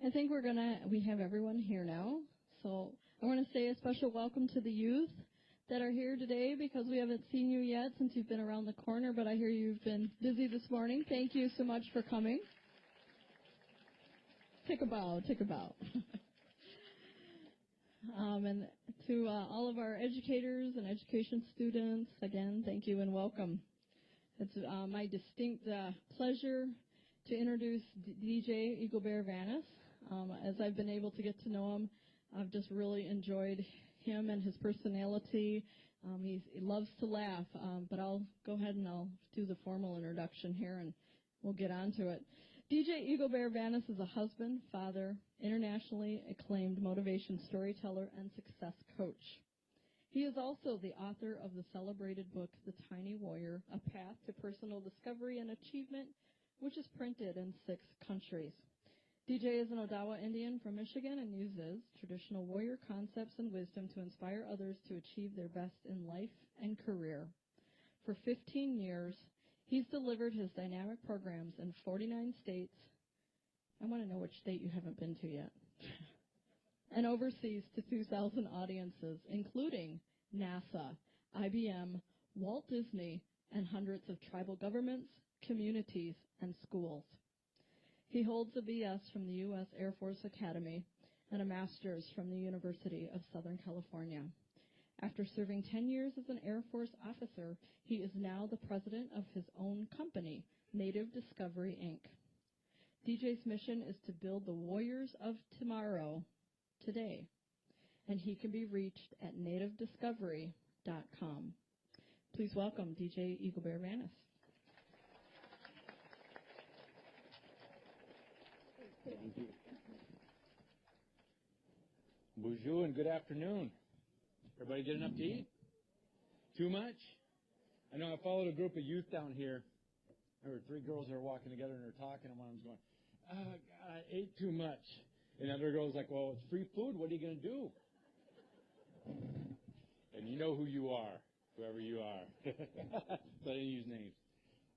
I think we have everyone here now. So I want to say a special welcome to the youth that are here today because we haven't seen you yet since you've been around the corner, but I hear you've been busy this morning. Thank you so much for coming. Take a bow. And to all of our educators and education students, again, thank you and welcome. It's my distinct pleasure to introduce D.J.Vanas. As I've been able to get to know him, I've just really enjoyed him and his personality. He loves to laugh, but I'll go ahead and I'll do the formal introduction here and we'll get on to it. D.J.Vanas is a husband, father, internationally acclaimed motivation storyteller, and success coach. He is also the author of the celebrated book, The Tiny Warrior, A Path to Personal Discovery and Achievement, which is printed in 6 countries. DJ is an Odawa Indian from Michigan and uses traditional warrior concepts and wisdom to inspire others to achieve their best in life and career. For 15 years, he's delivered his dynamic programs in 49 states. I want to know which state you haven't been to yet. And overseas to 2,000 audiences, including NASA, IBM, Walt Disney, and hundreds of tribal governments, communities, and schools. He holds a BS from the U.S. Air Force Academy and a master's from the University of Southern California. After serving 10 years as an Air Force officer, he is now the president of his own company, Native Discovery, Inc. DJ's mission is to build the warriors of tomorrow today, and he can be reached at nativediscovery.com. Please welcome D.J.Vanas. Thank you. Bonjour and good afternoon. Everybody get enough to eat? Too much? I know I followed a group of youth down here. There were 3 girls that were walking together and they're talking, and one of them's going, God, I ate too much. And the other girl's like, well, it's free food. What are you going to do? And you know who you are, whoever you are. So I didn't use names.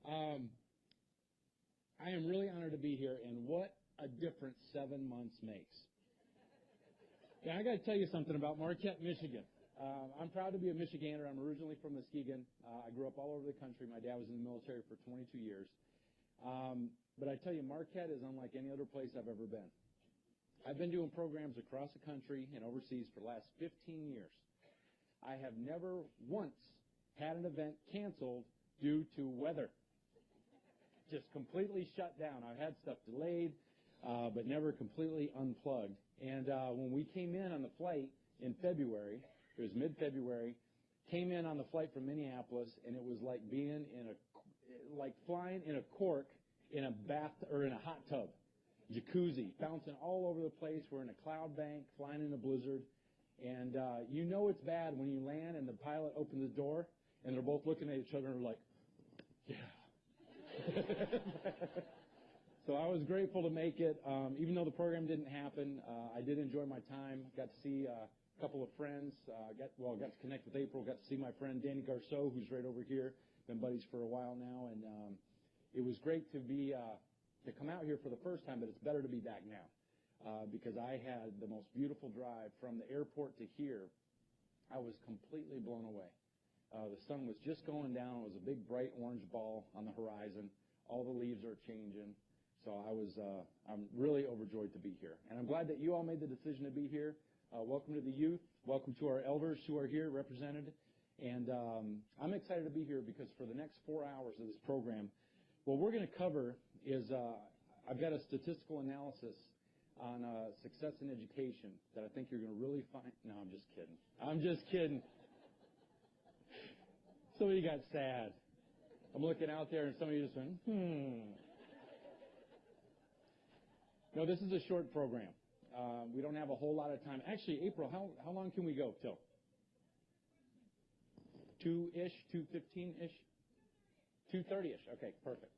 I am really honored to be here, and what a difference 7 months makes. Yeah, I got to tell you something about Marquette, Michigan. I'm proud to be a Michigander. I'm originally from Muskegon. I grew up all over the country. My dad was in the military for 22 years. But I tell you, Marquette is unlike any other place I've ever been. I've been doing programs across the country and overseas for the last 15 years. I have never once had an event canceled due to weather. Just completely shut down. I've had stuff delayed, but never completely unplugged. And when we came in on the flight in February, it was mid-February, came in on the flight from Minneapolis, and it was like being like flying in a cork in a bath or in a hot tub, jacuzzi, bouncing all over the place. We're in a cloud bank, flying in a blizzard, and you know it's bad when you land and the pilot opens the door, and they're both looking at each other and are like, yeah. So I was grateful to make it. Even though the program didn't happen, I did enjoy my time. Got to see a couple of friends. Got to connect with April. Got to see my friend Danny Garceau, who's right over here. Been buddies for a while now, and it was great to be to come out here for the first time. But it's better to be back now because I had the most beautiful drive from the airport to here. I was completely blown away. The sun was just going down. It was a big bright orange ball on the horizon. All the leaves are changing. So I'm really overjoyed to be here. And I'm glad that you all made the decision to be here. Welcome to the youth. Welcome to our elders who are here represented. And I'm excited to be here because for the next 4 hours of this program, what we're going to cover is I've got a statistical analysis on success in education that I think you're going to really find. No, I'm just kidding. I'm just kidding. Somebody got sad. I'm looking out there and somebody just went, No, this is a short program. We don't have a whole lot of time. Actually, April, how long can we go till? 2-ish, 2:15-ish? 2:30-ish. Okay, perfect.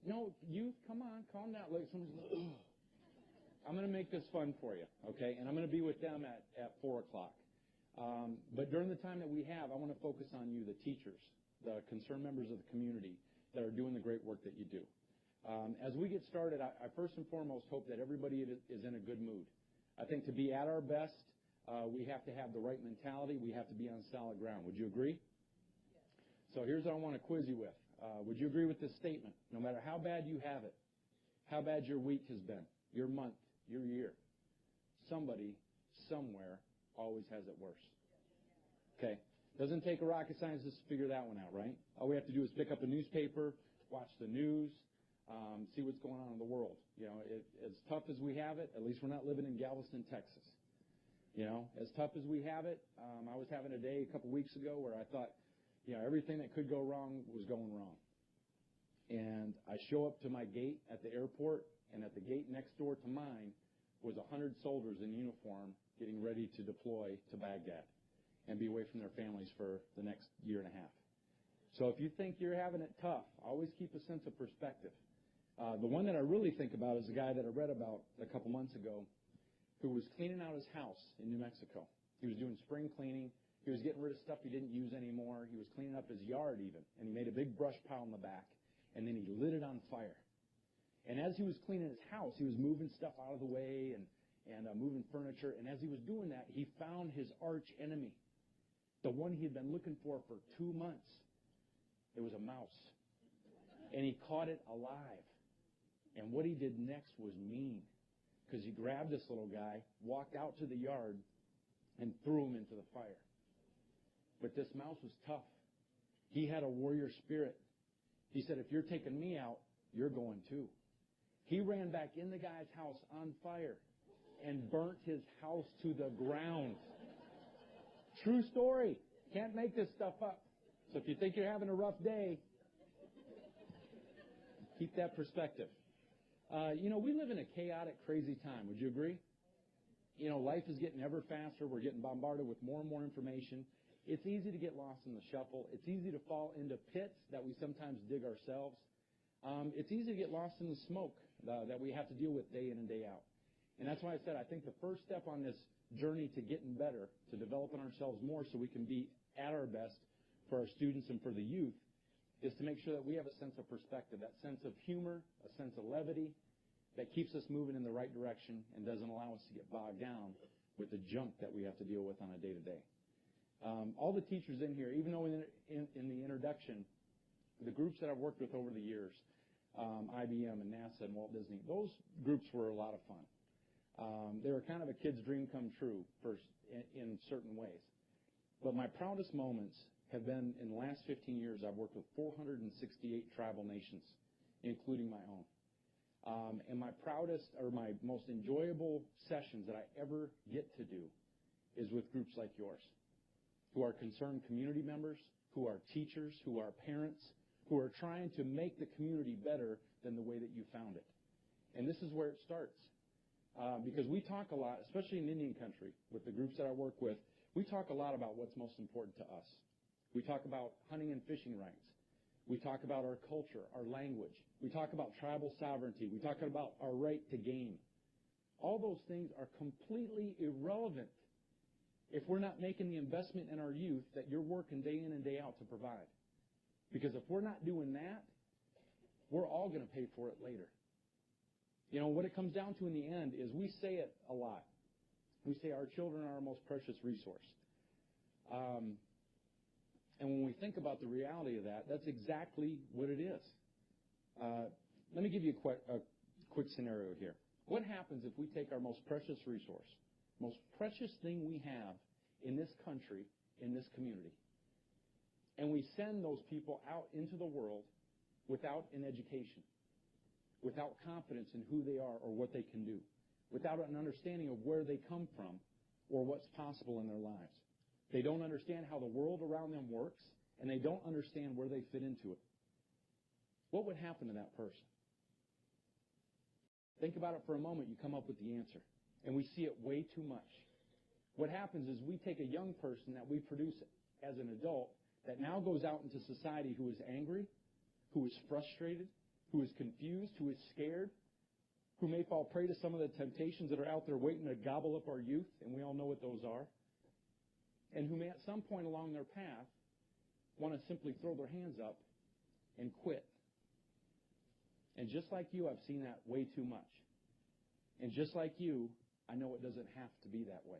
No, youth, come on, calm down. Look, I'm going to make this fun for you, okay? And I'm going to be with them at 4 o'clock. But during the time that we have, I want to focus on you, the teachers, the concerned members of the community that are doing the great work that you do. As we get started, I first and foremost hope that everybody is in a good mood. I think to be at our best, we have to have the right mentality. We have to be on solid ground. Would you agree? Yes. So here's what I want to quiz you with. Would you agree with this statement? No matter how bad you have it, how bad your week has been, your month, your year, somebody, somewhere, always has it worse. Okay? Doesn't take a rocket scientist to figure that one out, right? All we have to do is pick up a newspaper, watch the news, see what's going on in the world. You know, as tough as we have it, at least we're not living in Galveston, Texas. You know, as tough as we have it, I was having a day a couple weeks ago where I thought, you know, everything that could go wrong was going wrong. And I show up to my gate at the airport, and at the gate next door to mine was 100 soldiers in uniform getting ready to deploy to Baghdad and be away from their families for the next year and a half. So if you think you're having it tough, always keep a sense of perspective. The one that I really think about is a guy that I read about a couple months ago who was cleaning out his house in New Mexico. He was doing spring cleaning. He was getting rid of stuff he didn't use anymore. He was cleaning up his yard even, and he made a big brush pile in the back, and then he lit it on fire. And as he was cleaning his house, he was moving stuff out of the way and moving furniture, and as he was doing that, he found his arch enemy, the one he had been looking for 2 months. It was a mouse, and he caught it alive. And what he did next was mean, because he grabbed this little guy, walked out to the yard, and threw him into the fire. But this mouse was tough. He had a warrior spirit. He said, if you're taking me out, you're going too. He ran back in the guy's house on fire and burnt his house to the ground. True story. Can't make this stuff up. So if you think you're having a rough day, keep that perspective. You know, we live in a chaotic, crazy time. Would you agree? You know, life is getting ever faster. We're getting bombarded with more and more information. It's easy to get lost in the shuffle. It's easy to fall into pits that we sometimes dig ourselves. It's easy to get lost in the smoke that we have to deal with day in and day out. And that's why I said I think the first step on this journey to getting better, to developing ourselves more so we can be at our best for our students and for the youth, is to make sure that we have a sense of perspective, that sense of humor, a sense of levity that keeps us moving in the right direction and doesn't allow us to get bogged down with the junk that we have to deal with on a day-to-day. All the teachers in here, even though in the introduction, the groups that I've worked with over the years, IBM and NASA and Walt Disney, those groups were a lot of fun. They were kind of a kid's dream come true in certain ways. But my proudest moments have been in the last 15 years. I've worked with 468 tribal nations, including my own. And my proudest or my most enjoyable sessions that I ever get to do is with groups like yours, who are concerned community members, who are teachers, who are parents, who are trying to make the community better than the way that you found it. And this is where it starts. Because we talk a lot, especially in Indian country, with the groups that I work with, we talk a lot about what's most important to us. We talk about hunting and fishing rights. We talk about our culture, our language. We talk about tribal sovereignty. We talk about our right to game. All those things are completely irrelevant if we're not making the investment in our youth that you're working day in and day out to provide. Because if we're not doing that, we're all going to pay for it later. You know, what it comes down to in the end is we say it a lot. We say our children are our most precious resource. And when we think about the reality of that, that's exactly what it is. Let me give you a quick scenario here. What happens if we take our most precious resource, most precious thing we have in this country, in this community, and we send those people out into the world without an education, without confidence in who they are or what they can do, without an understanding of where they come from or what's possible in their lives? They don't understand how the world around them works, and they don't understand where they fit into it. What would happen to that person? Think about it for a moment. You come up with the answer. And we see it way too much. What happens is we take a young person that we produce as an adult that now goes out into society who is angry, who is frustrated, who is confused, who is scared, who may fall prey to some of the temptations that are out there waiting to gobble up our youth, and we all know what those are, and who may at some point along their path want to simply throw their hands up and quit. And just like you, I've seen that way too much. And just like you, I know it doesn't have to be that way.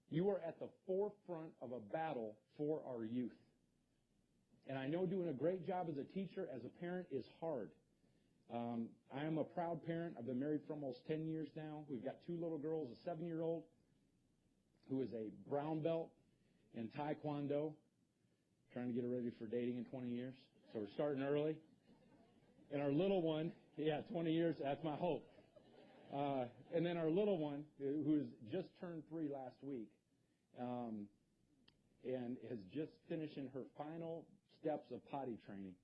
You are at the forefront of a battle for our youth. And I know doing a great job as a teacher, as a parent, is hard. I am a proud parent. I've been married for almost 10 years now. We've got 2 little girls, a 7-year-old who is a brown belt in Taekwondo, trying to get her ready for dating in 20 years. So we're starting early. And our little one, 20 years, that's my hope. And then our little one, who's just turned 3 last week, and is just finishing her final steps of potty training.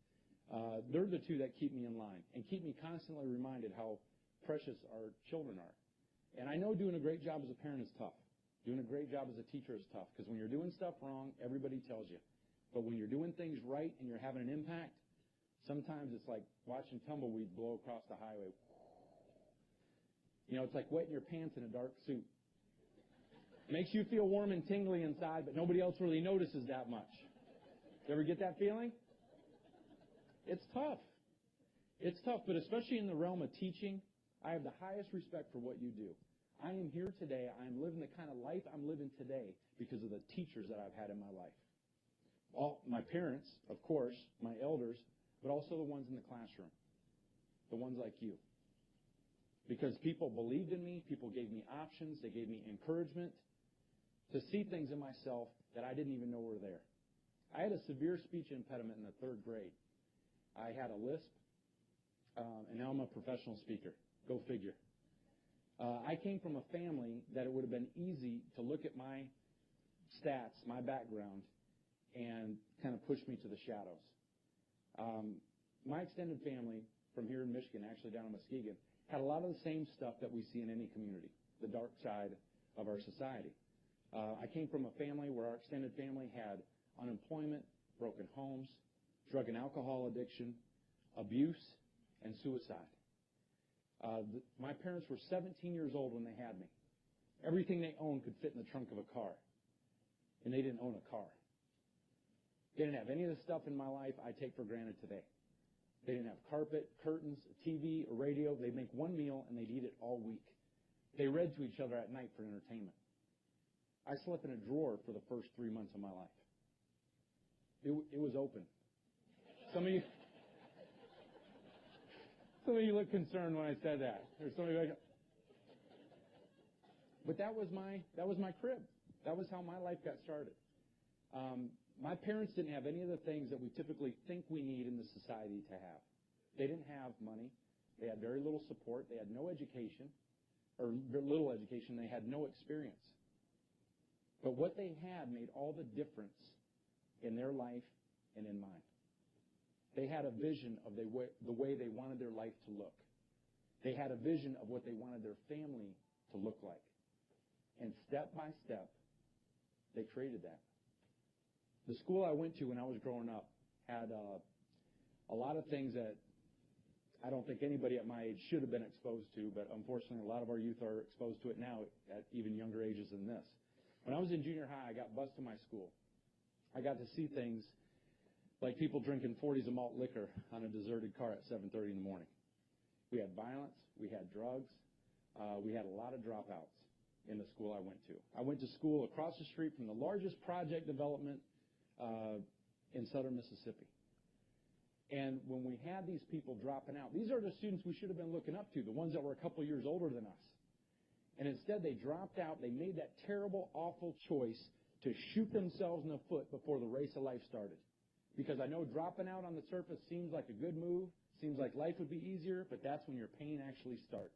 They're the 2 that keep me in line and keep me constantly reminded how precious our children are. And I know doing a great job as a parent is tough. Doing a great job as a teacher is tough because when you're doing stuff wrong, everybody tells you. But when you're doing things right and you're having an impact, sometimes it's like watching tumbleweeds blow across the highway. You know, it's like wetting your pants in a dark suit. Makes you feel warm and tingly inside, but nobody else really notices that much. You ever get that feeling? It's tough. It's tough, but especially in the realm of teaching, I have the highest respect for what you do. I am here today. I am living the kind of life I'm living today because of the teachers that I've had in my life. All my parents, of course, my elders, but also the ones in the classroom, the ones like you. Because people believed in me, people gave me options, they gave me encouragement to see things in myself that I didn't even know were there. I had a severe speech impediment in the 3rd grade. I had a lisp, and now I'm a professional speaker. Go figure. I came from a family that it would have been easy to look at my stats, my background, and kind of push me to the shadows. My extended family from here in Michigan, actually down in Muskegon, had a lot of the same stuff that we see in any community, the dark side of our society. I came from a family where our extended family had unemployment, broken homes, drug and alcohol addiction, abuse, and suicide. My parents were 17 years old when they had me. Everything they owned could fit in the trunk of a car, and they didn't own a car. They didn't have any of the stuff in my life I take for granted today. They didn't have carpet, curtains, a TV, a radio. They'd make one meal, and they'd eat it all week. They read to each other at night for entertainment. I slept in a drawer for the first 3 months of my life. It was open. Some of you look concerned when I said that. There's somebody like, but that was my crib. That was how my life got started. My parents didn't have any of the things that we typically think we need in the society to have. They didn't have money. They had very little support. They had no education, or little education. They had no experience. But what they had made all the difference in their life and in mine. They had a vision of the way they wanted their life to look. They had a vision of what they wanted their family to look like. And step by step, they created that. The school I went to when I was growing up had a lot of things that I don't think anybody at my age should have been exposed to, but unfortunately a lot of our youth are exposed to it now at even younger ages than this. When I was in junior high, I got bused to my school. I got to see things like people drinking 40s of malt liquor on a deserted car at 7:30 in the morning. We had violence. We had drugs. We had a lot of dropouts in the school I went to. I went to school across the street from the largest project development in southern Mississippi. And when we had these people dropping out, these are the students we should have been looking up to, the ones that were a couple years older than us. And instead they dropped out. They made that terrible, awful choice to shoot themselves in the foot before the race of life started. Because I know dropping out on the surface seems like a good move, seems like life would be easier, but that's when your pain actually starts.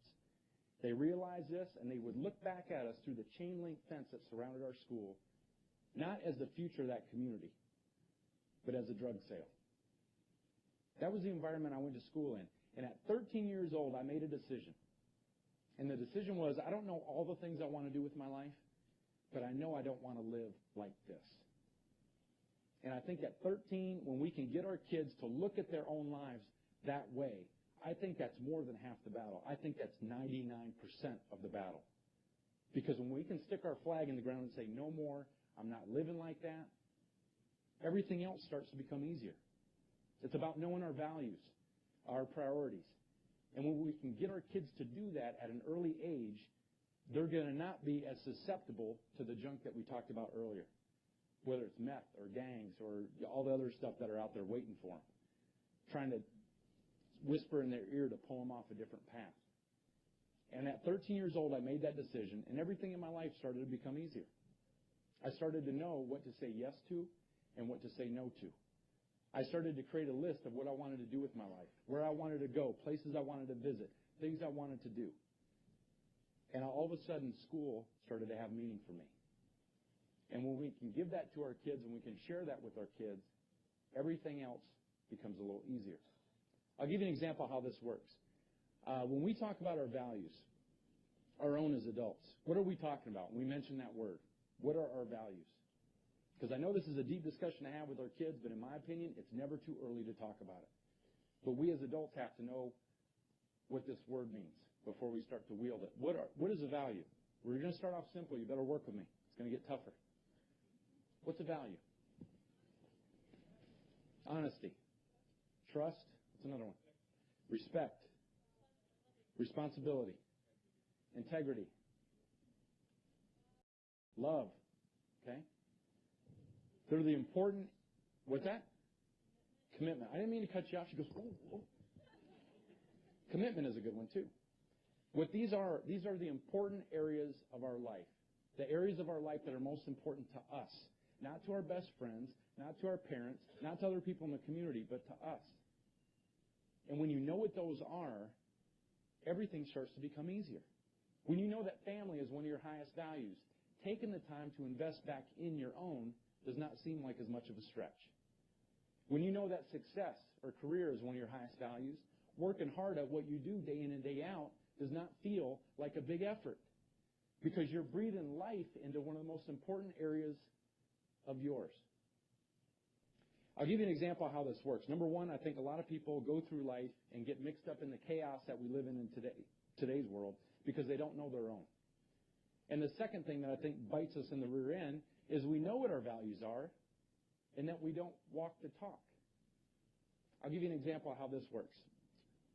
They realized this, and they would look back at us through the chain link fence that surrounded our school, not as the future of that community, but as a drug sale. That was the environment I went to school in. And at 13 years old, I made a decision. And the decision was, I don't know all the things I want to do with my life, but I know I don't want to live like this. And I think at 13, when we can get our kids to look at their own lives that way, I think that's more than half the battle. I think that's 99% of the battle. Because when we can stick our flag in the ground and say, no more, I'm not living like that, everything else starts to become easier. It's about knowing our values. our priorities. And when we can get our kids to do that at an early age, they're going to not be as susceptible to the junk that we talked about earlier, whether it's meth or gangs or all the other stuff that are out there waiting for them, trying to whisper in their ear to pull them off a different path. And at 13 years old, I made that decision, and everything in my life started to become easier. I started to know what to say yes to and what to say no to. I started to create a list of what I wanted to do with my life, where I wanted to go, places I wanted to visit, things I wanted to do. And all of a sudden, school started to have meaning for me. And when we can give that to our kids and we can share that with our kids, everything else becomes a little easier. I'll give you an example of how this works. When we talk about our values, our own as adults, what are we talking about? We mentioned that word. What are our values? Because I know this is a deep discussion to have with our kids, but in my opinion, it's never too early to talk about it. But we as adults have to know what this word means before we start to wield it. What is a value? We're going to start off simple. You better work with me. It's going to get tougher. What's a value? Honesty. Trust. What's another one? Respect. Responsibility. Integrity. Love. Okay? They're the important, what's that? Commitment. I didn't mean to cut you off. She goes, oh. Commitment is a good one, too. What these are the important areas of our life. The areas of our life that are most important to us. Not to our best friends, not to our parents, not to other people in the community, but to us. And when you know what those are, everything starts to become easier. When you know that family is one of your highest values, taking the time to invest back in your own does not seem like as much of a stretch. When you know that success or career is one of your highest values, working hard at what you do day in and day out does not feel like a big effort because you're breathing life into one of the most important areas of yours. I'll give you an example of how this works. Number one, I think a lot of people go through life and get mixed up in the chaos that we live in today's world because they don't know their own. And the second thing that I think bites us in the rear end is we know what our values are and that we don't walk the talk. I'll give you an example of how this works.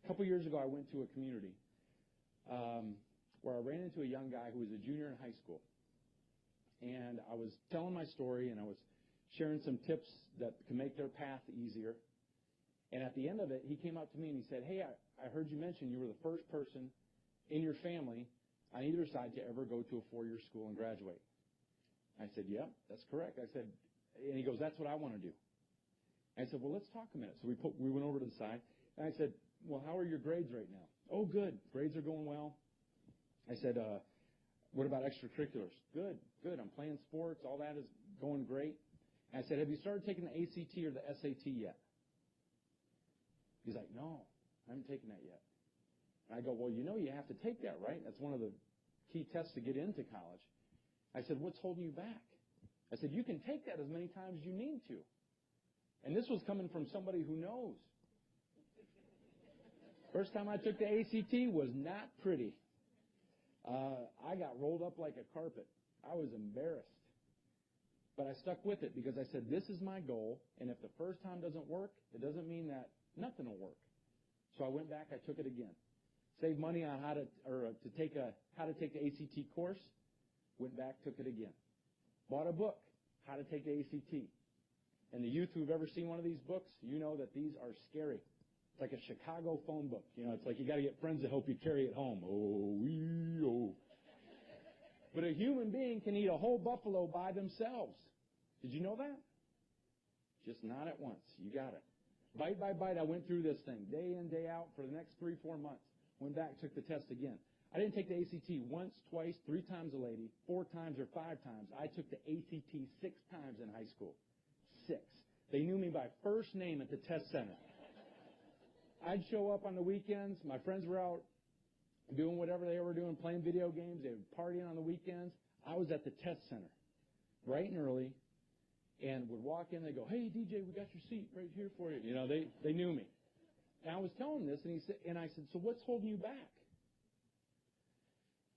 A couple years ago, I went to a community where I ran into a young guy who was a junior in high school. And I was telling my story, and I was sharing some tips that can make their path easier. And at the end of it, he came up to me and he said, hey, I heard you mention you were the first person in your family on either side to ever go to a four-year school and graduate. I said, yep, that's correct. I said, and he goes, that's what I want to do. I said, well, let's talk a minute. So we went over to the side, and I said, well, how are your grades right now? Oh, good. Grades are going well. I said, what about extracurriculars? Good. I'm playing sports. All that is going great. And I said, have you started taking the ACT or the SAT yet? He's like, no, I haven't taken that yet. And I go, well, you have to take that, right? That's one of the key tests to get into college. I said, what's holding you back? I said, you can take that as many times as you need to. And this was coming from somebody who knows. First time I took the ACT was not pretty. I got rolled up like a carpet. I was embarrassed. But I stuck with it because I said, this is my goal, and if the first time doesn't work, it doesn't mean that nothing will work. So I went back, I took it again. Saved money on how to take the ACT course, went back, took it again. Bought a book, How to Take the ACT. And the youth who've ever seen one of these books, you know that these are scary. It's like a Chicago phone book. It's like you got to get friends to help you carry it home. Oh. But a human being can eat a whole buffalo by themselves. Did you know that? Just not at once. You got it. Bite by bite, I went through this thing day in, day out for the next 3-4 months. Went back, took the test again. I didn't take the ACT once, twice, 3 times a lady, 4 times or 5 times. I took the ACT 6 times in high school. 6. They knew me by first name at the test center. I'd show up on the weekends. My friends were out doing whatever they were doing, playing video games. They were partying on the weekends. I was at the test center bright and early and would walk in. They go, hey, DJ, we got your seat right here for you. They knew me. And I was telling this, and I said, so what's holding you back?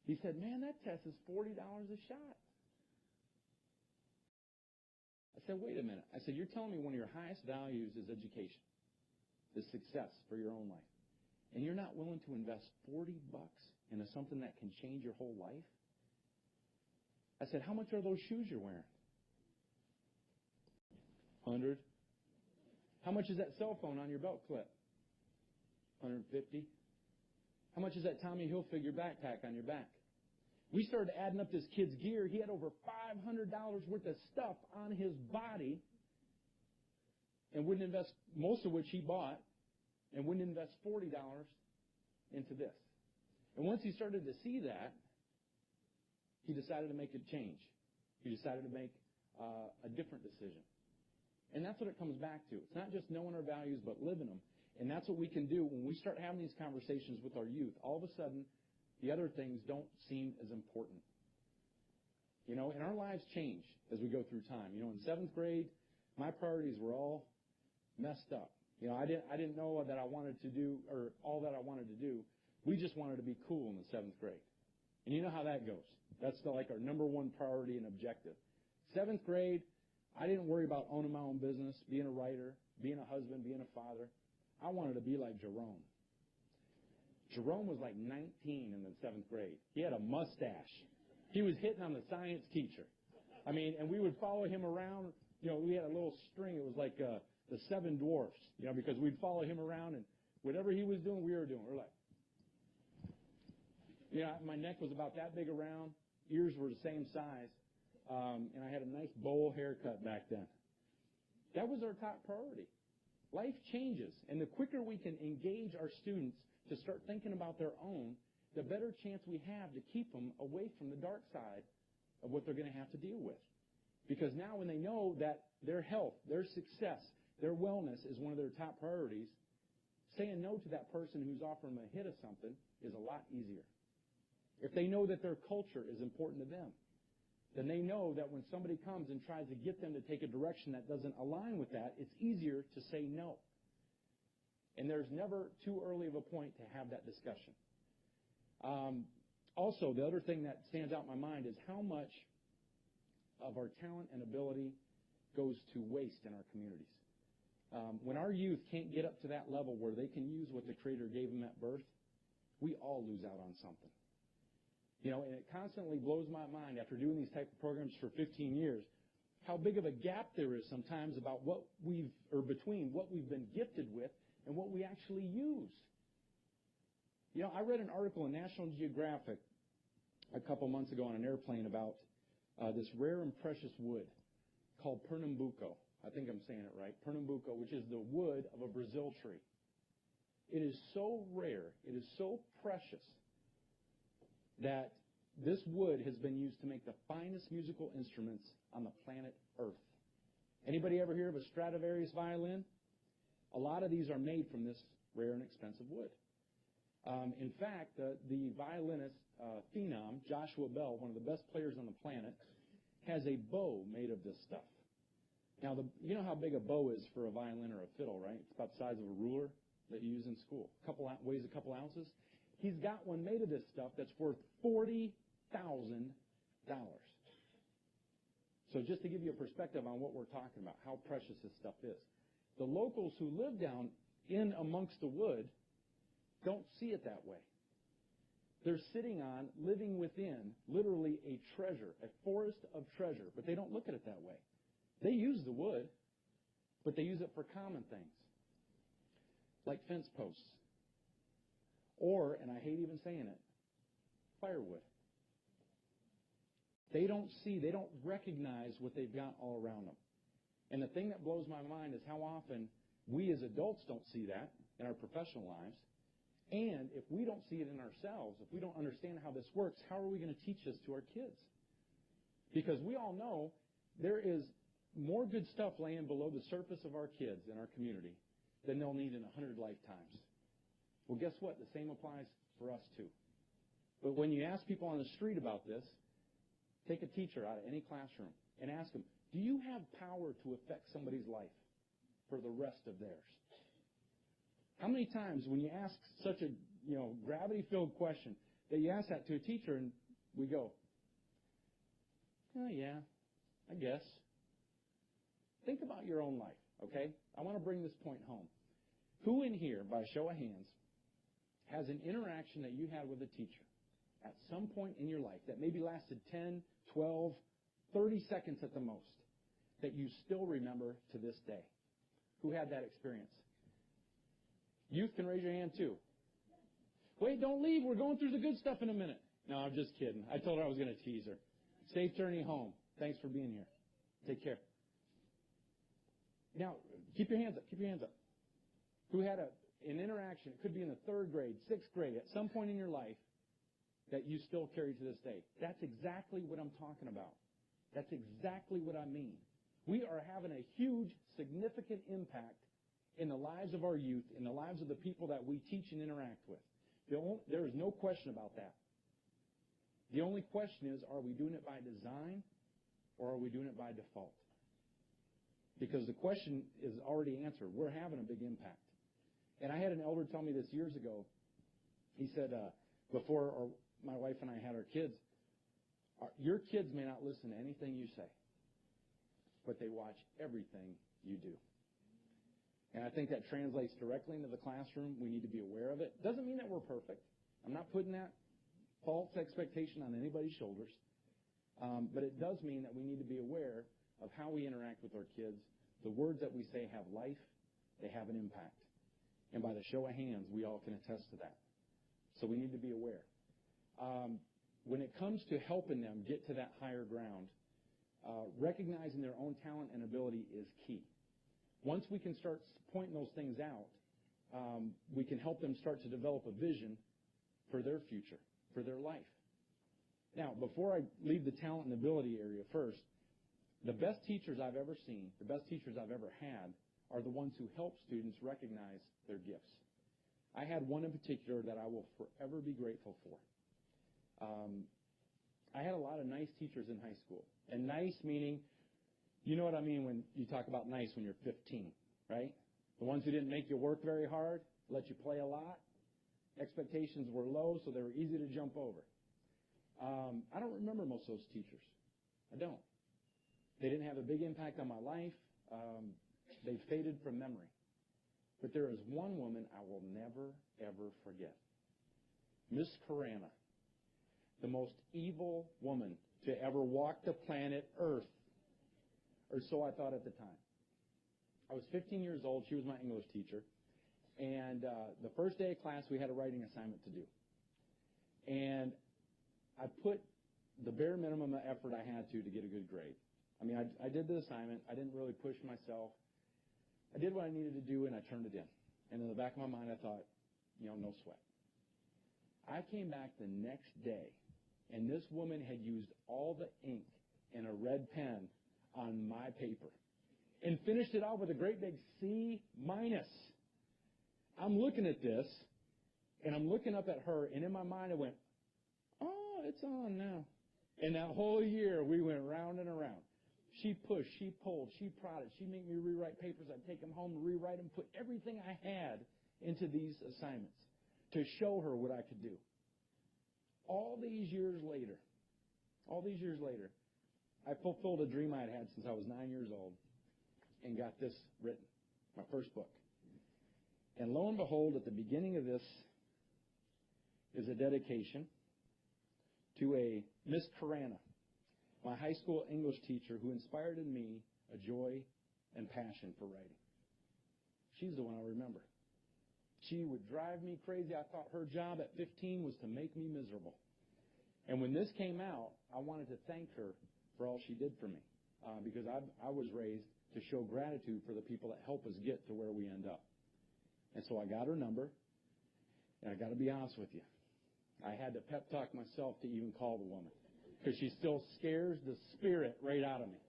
He said, man, that test is $40 a shot. I said, wait a minute. I said, you're telling me one of your highest values is education, is success for your own life. and you're not willing to invest $40 into something that can change your whole life? I said, how much are those shoes you're wearing? 100. How much is that cell phone on your belt clip? 150. How much is that Tommy Hilfiger backpack on your back? We started adding up this kid's gear. He had over $500 worth of stuff on his body and wouldn't invest, most of which he bought, and wouldn't invest $40 into this. And once he started to see that, he decided to make a change. He decided to make a different decision. And that's what it comes back to. It's not just knowing our values, but living them. And that's what we can do when we start having these conversations with our youth. All of a sudden, the other things don't seem as important. You know, and our lives change as we go through time. You know, in 7th grade, my priorities were all messed up. You know, I didn't know that I wanted to do, or all that I wanted to do. We just wanted to be cool in the 7th grade. And you know how that goes. That's like our number one priority and objective. 7th grade, I didn't worry about owning my own business, being a writer, being a husband, being a father. I wanted to be like Jerome. Jerome was like 19 in the 7th grade. He had a mustache. He was hitting on the science teacher. I mean, and we would follow him around. You know, we had a little string. It was like the 7 dwarfs, you know, because we'd follow him around, and whatever he was doing, we were doing. We're like, you know, my neck was about that big around. Ears were the same size. And I had a nice bowl haircut back then. That was our top priority. Life changes, and the quicker we can engage our students to start thinking about their own, the better chance we have to keep them away from the dark side of what they're going to have to deal with. Because now when they know that their health, their success, their wellness is one of their top priorities, saying no to that person who's offering them a hit of something is a lot easier. If they know that their culture is important to them, then they know that when somebody comes and tries to get them to take a direction that doesn't align with that, it's easier to say no. And there's never too early of a point to have that discussion. Also, the other thing that stands out in my mind is how much of our talent and ability goes to waste in our communities. When our youth can't get up to that level where they can use what the Creator gave them at birth, we all lose out on something. You know, and it constantly blows my mind after doing these type of programs for 15 years, how big of a gap there is sometimes about between what we've been gifted with and what we actually use. You know, I read an article in National Geographic a couple months ago on an airplane about this rare and precious wood called Pernambuco. I think I'm saying it right. Pernambuco, which is the wood of a Brazil tree. It is so rare, it is so precious, that this wood has been used to make the finest musical instruments on the planet Earth. Anybody ever hear of a Stradivarius violin? A lot of these are made from this rare and expensive wood. In fact, the violinist, phenom, Joshua Bell, one of the best players on the planet, has a bow made of this stuff. Now, you know how big a bow is for a violin or a fiddle, right? It's about the size of a ruler that you use in school. Weighs a couple ounces. He's got one made of this stuff that's worth $40,000. So just to give you a perspective on what we're talking about, how precious this stuff is. The locals who live down in amongst the wood don't see it that way. They're sitting on, living within, literally a treasure, a forest of treasure, but they don't look at it that way. They use the wood, but they use it for common things, like fence posts. Or, and I hate even saying it, firewood. They don't recognize what they've got all around them. And the thing that blows my mind is how often we as adults don't see that in our professional lives. And if we don't see it in ourselves, if we don't understand how this works, how are we going to teach this to our kids? Because we all know there is more good stuff laying below the surface of our kids in our community than they'll need in 100 lifetimes. Well, guess what? The same applies for us, too. But when you ask people on the street about this, take a teacher out of any classroom and ask them, do you have power to affect somebody's life for the rest of theirs? How many times when you ask such a gravity-filled question that you ask that to a teacher and we go, oh, yeah, I guess. Think about your own life, okay? I want to bring this point home. Who in here, by a show of hands, has an interaction that you had with a teacher at some point in your life that maybe lasted 10, 12, 30 seconds at the most that you still remember to this day? Who had that experience? Youth can raise your hand too. Wait, don't leave. We're going through the good stuff in a minute. No, I'm just kidding. I told her I was going to tease her. Safe journey home. Thanks for being here. Take care. Now, keep your hands up. Keep your hands up. Who had an interaction, it could be in the 3rd grade, 6th grade, at some point in your life that you still carry to this day? That's exactly what I'm talking about. That's exactly what I mean. We are having a huge, significant impact in the lives of our youth, in the lives of the people that we teach and interact with. There is no question about that. The only question is, are we doing it by design or are we doing it by default? Because the question is already answered. We're having a big impact. And I had an elder tell me this years ago. He said, before my wife and I had our kids, your kids may not listen to anything you say, but they watch everything you do. And I think that translates directly into the classroom. We need to be aware of it. Doesn't mean that we're perfect. I'm not putting that false expectation on anybody's shoulders. But it does mean that we need to be aware of how we interact with our kids. The words that we say have life. They have an impact. And by the show of hands, we all can attest to that. So we need to be aware. When it comes to helping them get to that higher ground, recognizing their own talent and ability is key. Once we can start pointing those things out, we can help them start to develop a vision for their future, for their life. Now, before I leave the talent and ability area first, the best teachers I've ever seen, the best teachers I've ever had, are the ones who help students recognize their gifts. I had one in particular that I will forever be grateful for. I had a lot of nice teachers in high school. And nice meaning, you know what I mean when you talk about nice when you're 15, right? The ones who didn't make you work very hard, let you play a lot. Expectations were low, so they were easy to jump over. I don't remember most of those teachers. I don't. They didn't have a big impact on my life. They faded from memory. But there is one woman I will never, ever forget. Miss Carana, the most evil woman to ever walk the planet Earth, or so I thought at the time. I was 15 years old. She was my English teacher. And the first day of class, we had a writing assignment to do. And I put the bare minimum of effort I had to get a good grade. I mean, I did the assignment. I didn't really push myself. I did what I needed to do, and I turned it in. And in the back of my mind, I thought, no sweat. I came back the next day, and this woman had used all the ink in a red pen on my paper and finished it off with a great big C-. I'm looking at this, and I'm looking up at her, and in my mind I went, oh, it's on now. And that whole year, we went round and around. She pushed, she pulled, she prodded. She made me rewrite papers. I'd take them home and rewrite them, put everything I had into these assignments to show her what I could do. All these years later, I fulfilled a dream I had had since I was 9 years old and got this written, my first book. And lo and behold, at the beginning of this is a dedication to a Miss Carana, my high school English teacher who inspired in me a joy and passion for writing. She's the one I remember. She would drive me crazy. I thought her job at 15 was to make me miserable. And when this came out, I wanted to thank her for all she did for me because I was raised to show gratitude for the people that help us get to where we end up. And so I got her number, and I got to be honest with you. I had to pep talk myself to even call the woman because she still scares the spirit right out of me.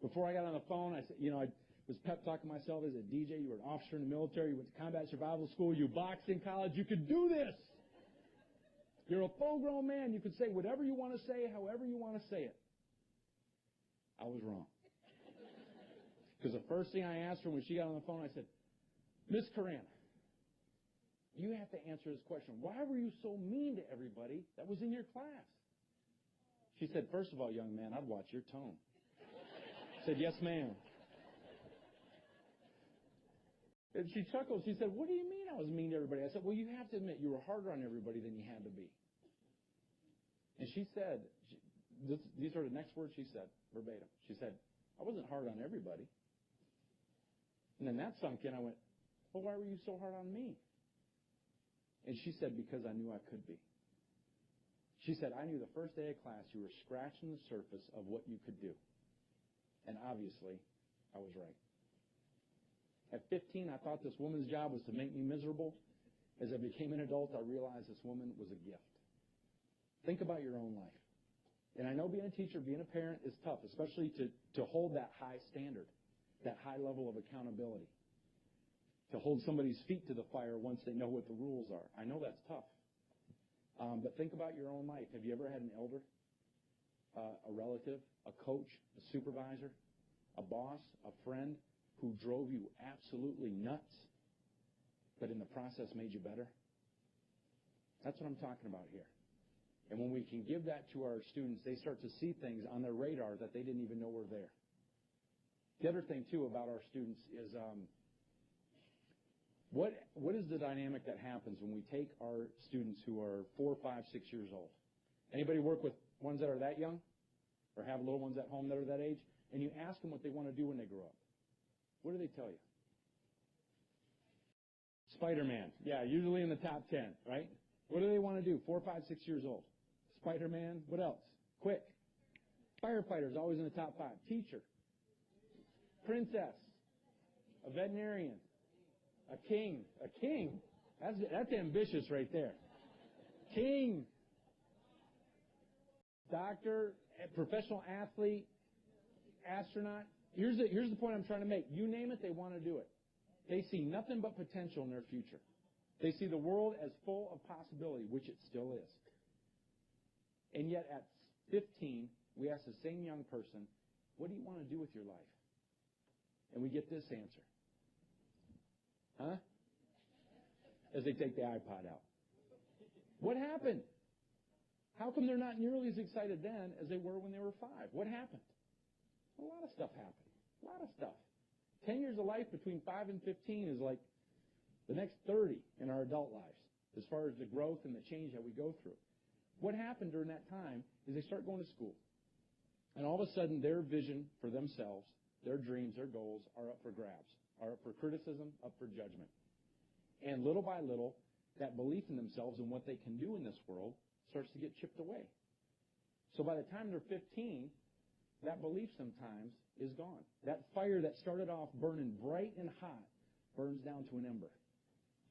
Before I got on the phone, I said, I was pep talking myself as a DJ. You were an officer in the military. You went to combat survival school. You boxed in college. You could do this. You're a full-grown man. You could say whatever you want to say, however you want to say it. I was wrong. Because the first thing I asked her when she got on the phone, I said, Miss Carana, you have to answer this question. Why were you so mean to everybody that was in your class? She said, first of all, young man, I'd watch your tone. I said, yes, ma'am. And she chuckled. She said, what do you mean I was mean to everybody? I said, well, you have to admit you were harder on everybody than you had to be. And she said, these are the next words she said, verbatim. She said, I wasn't hard on everybody. And then that sunk in. I went, well, why were you so hard on me? And she said, because I knew I could be. She said, I knew the first day of class you were scratching the surface of what you could do. And obviously, I was right. At 15, I thought this woman's job was to make me miserable. As I became an adult, I realized this woman was a gift. Think about your own life. And I know being a teacher, being a parent is tough, especially to hold that high standard, that high level of accountability, to hold somebody's feet to the fire once they know what the rules are. I know that's tough. But think about your own life. Have you ever had an elder, a relative, a coach, a supervisor, a boss, a friend who drove you absolutely nuts, but in the process made you better? That's what I'm talking about here. And when we can give that to our students, they start to see things on their radar that they didn't even know were there. The other thing, too, about our students is what is the dynamic that happens when we take our students who are 4, 5, 6 years old? Anybody work with ones that are that young or have little ones at home that are that age? And you ask them what they want to do when they grow up. What do they tell you? Spider-Man. Yeah, usually in the top 10, right? What do they want to do? 4, 5, 6 years old. Spider-Man. What else? Quick. Firefighter's always in the top 5. Teacher. Princess. A veterinarian. A king. A king. That's ambitious right there. King. Doctor. Professional athlete. Astronaut. Here's the point I'm trying to make. You name it, they want to do it. They see nothing but potential in their future. They see the world as full of possibility, which it still is. And yet at 15, we ask the same young person, what do you want to do with your life? And we get this answer. Huh? As they take the iPod out. What happened? How come they're not nearly as excited then as they were when they were 5? What happened? A lot of stuff happened. A lot of stuff. 10 years of life between 5 and 15 is like the next 30 in our adult lives as far as the growth and the change that we go through. What happened during that time is they start going to school. And all of a sudden, their vision for themselves, their dreams, their goals are up for grabs, are up for criticism, up for judgment. And little by little, that belief in themselves and what they can do in this world starts to get chipped away. So by the time they're 15, that belief sometimes is gone. That fire that started off burning bright and hot burns down to an ember.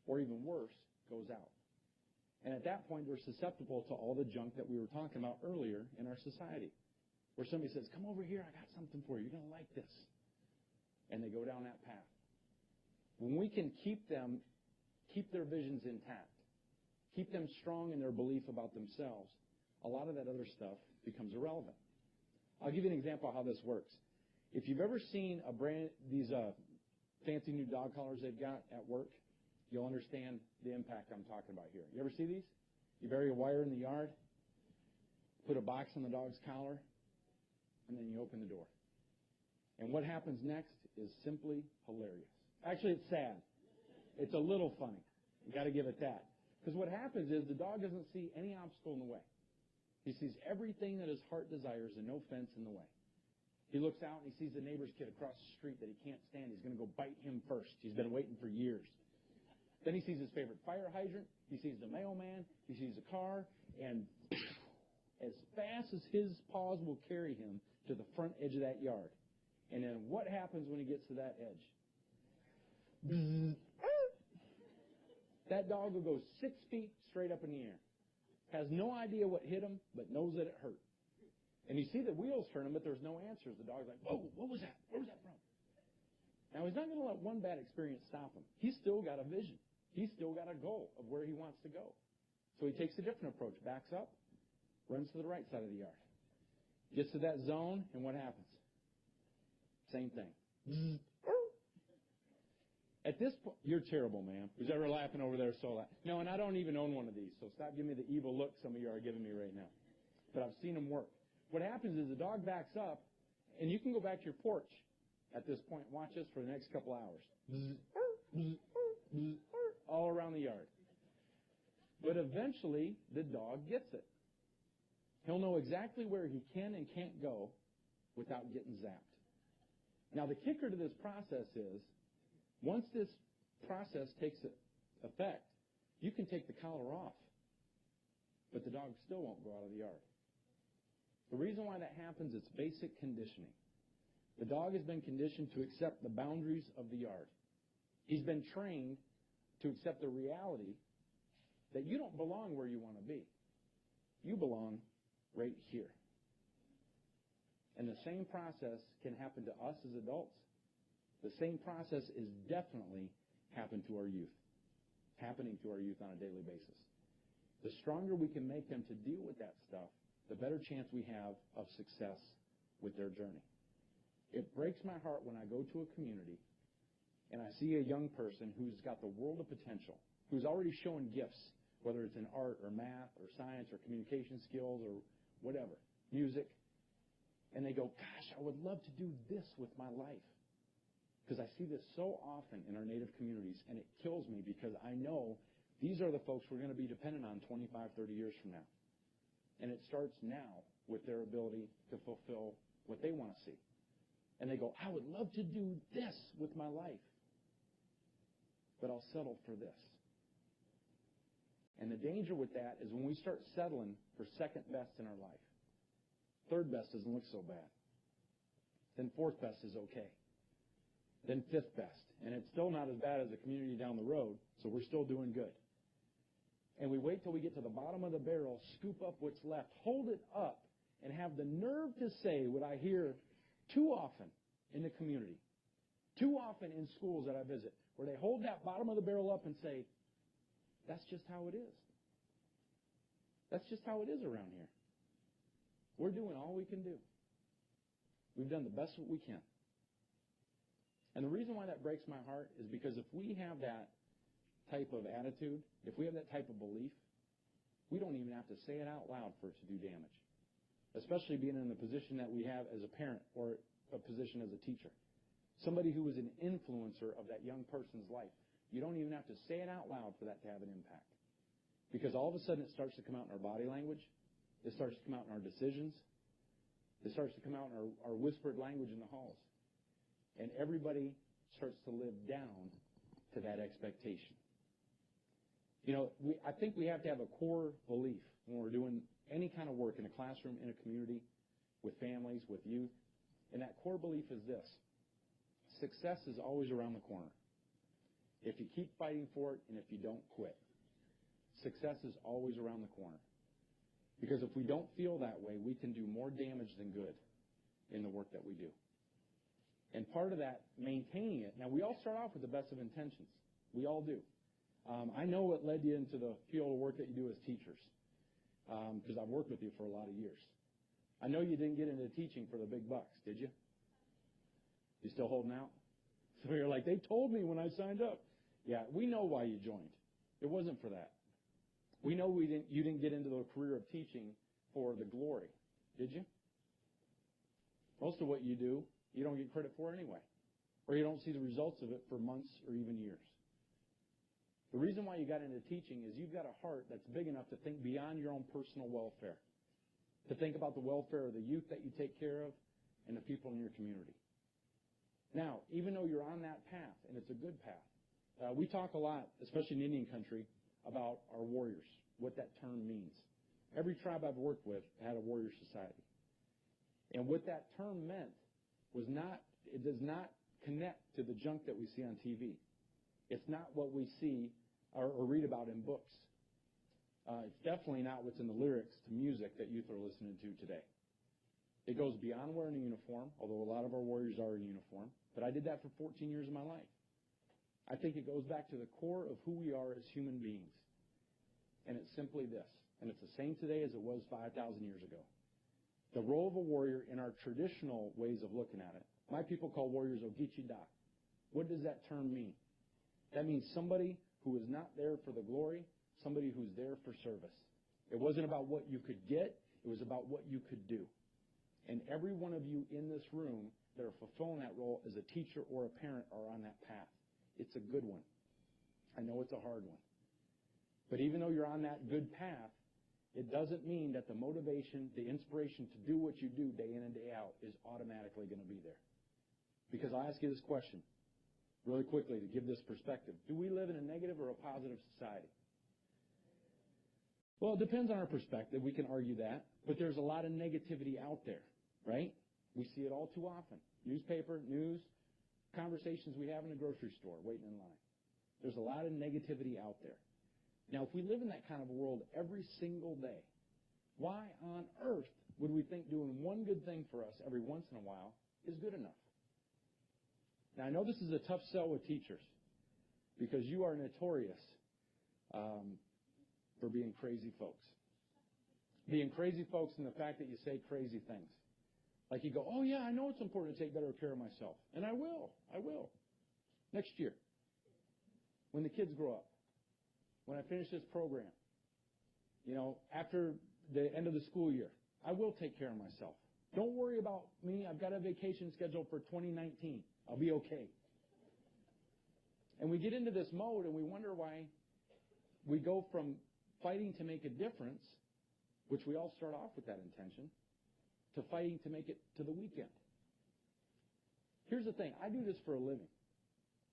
Or even worse, goes out. And at that point, they're susceptible to all the junk that we were talking about earlier in our society. Where somebody says, come over here, I got something for you. You're going to like this. And they go down that path. When we can keep their visions intact, keep them strong in their belief about themselves, a lot of that other stuff becomes irrelevant. I'll give you an example of how this works. If you've ever seen these fancy new dog collars they've got at work, you'll understand the impact I'm talking about here. You ever see these? You bury a wire in the yard, put a box on the dog's collar, and then you open the door. And what happens next is simply hilarious. Actually, it's sad. It's a little funny. You got to give it that. Because what happens is the dog doesn't see any obstacle in the way. He sees everything that his heart desires and no fence in the way. He looks out and he sees the neighbor's kid across the street that he can't stand. He's going to go bite him first. He's been waiting for years. Then he sees his favorite fire hydrant. He sees the mailman. He sees a car. And as fast as his paws will carry him to the front edge of that yard. And then what happens when he gets to that edge? That dog will go 6 feet straight up in the air. Has no idea what hit him, but knows that it hurt. And you see the wheels turning, but there's no answers. The dog's like, whoa, what was that? Where was that from? Now, he's not going to let one bad experience stop him. He's still got a vision. He's still got a goal of where he wants to go. So he takes a different approach, backs up, runs to the right side of the yard. Gets to that zone, and what happens? Same thing. At this point, you're terrible, man. Who's ever laughing over there so loud? No, and I don't even own one of these, so stop giving me the evil look some of you are giving me right now. But I've seen them work. What happens is the dog backs up, and you can go back to your porch at this point and watch this for the next couple hours. all around the yard. But eventually, the dog gets it. He'll know exactly where he can and can't go without getting zapped. Now, the kicker to this process is, once this process takes effect, you can take the collar off, but the dog still won't go out of the yard. The reason why that happens is basic conditioning. The dog has been conditioned to accept the boundaries of the yard. He's been trained to accept the reality that you don't belong where you want to be. You belong right here. And the same process can happen to us as adults. The same process is definitely happening to our youth on a daily basis. The stronger we can make them to deal with that stuff, the better chance we have of success with their journey. It breaks my heart when I go to a community and I see a young person who's got the world of potential, who's already shown gifts, whether it's in art or math or science or communication skills or whatever, music, and they go, gosh, I would love to do this with my life. Because I see this so often in our Native communities, and it kills me because I know these are the folks we're going to be dependent on 25, 30 years from now. And it starts now with their ability to fulfill what they want to see. And they go, I would love to do this with my life, but I'll settle for this. And the danger with that is when we start settling for second best in our life, third best doesn't look so bad. Then fourth best is okay. Then fifth best. And it's still not as bad as the community down the road, so we're still doing good. And we wait till we get to the bottom of the barrel, scoop up what's left, hold it up, and have the nerve to say what I hear too often in the community, too often in schools that I visit, where they hold that bottom of the barrel up and say, that's just how it is. That's just how it is around here. We're doing all we can do. We've done the best that we can. And the reason why that breaks my heart is because if we have that type of attitude, if we have that type of belief, we don't even have to say it out loud for it to do damage, especially being in the position that we have as a parent or a position as a teacher, somebody who is an influencer of that young person's life. You don't even have to say it out loud for that to have an impact, because all of a sudden it starts to come out in our body language. It starts to come out in our decisions. It starts to come out in our whispered language in the halls. And everybody starts to live down to that expectation. You know, I think we have to have a core belief when we're doing any kind of work in a classroom, in a community, with families, with youth. And that core belief is this: success is always around the corner. If you keep fighting for it and if you don't quit, success is always around the corner. Because if we don't feel that way, we can do more damage than good in the work that we do. And part of that, maintaining it. Now, we all start off with the best of intentions. We all do. I know what led you into the field of work that you do as teachers, because I've worked with you for a lot of years. I know you didn't get into teaching for the big bucks, did you? You still holding out? So you're like, they told me when I signed up. Yeah, we know why you joined. It wasn't for that. We know you didn't get into the career of teaching for the glory, did you? Most of what you do, you don't get credit for anyway, or you don't see the results of it for months or even years. The reason why you got into teaching is you've got a heart that's big enough to think beyond your own personal welfare, to think about the welfare of the youth that you take care of and the people in your community. Now, even though you're on that path, and it's a good path, we talk a lot, especially in Indian country, about our warriors, what that term means. Every tribe I've worked with had a warrior society. And what that term meant was it does not connect to the junk that we see on TV. It's not what we see or read about in books. It's definitely not what's in the lyrics to music that youth are listening to today. It goes beyond wearing a uniform, although a lot of our warriors are in uniform, but I did that for 14 years of my life. I think it goes back to the core of who we are as human beings. And it's simply this, and it's the same today as it was 5,000 years ago. The role of a warrior in our traditional ways of looking at it, my people call warriors Ogichi-da. What does that term mean? That means somebody who is not there for the glory, somebody who's there for service. It wasn't about what you could get, it was about what you could do. And every one of you in this room that are fulfilling that role as a teacher or a parent are on that path. It's a good one. I know it's a hard one. But even though you're on that good path, it doesn't mean that the motivation, the inspiration to do what you do day in and day out is automatically going to be there. Because I'll ask you this question really quickly to give this perspective. Do we live in a negative or a positive society? Well, it depends on our perspective. We can argue that. But there's a lot of negativity out there, right? We see it all too often. Newspaper, news, conversations we have in the grocery store waiting in line. There's a lot of negativity out there. Now, if we live in that kind of a world every single day, why on earth would we think doing one good thing for us every once in a while is good enough? Now, I know this is a tough sell with teachers because you are notorious for being crazy folks. Being crazy folks in the fact that you say crazy things. Like you go, oh, yeah, I know it's important to take better care of myself. And I will. Next year, when the kids grow up, when I finish this program, after the end of the school year, I will take care of myself. Don't worry about me. I've got a vacation scheduled for 2019. I'll be okay. And we get into this mode and we wonder why we go from fighting to make a difference, which we all start off with that intention, to fighting to make it to the weekend. Here's the thing. I do this for a living.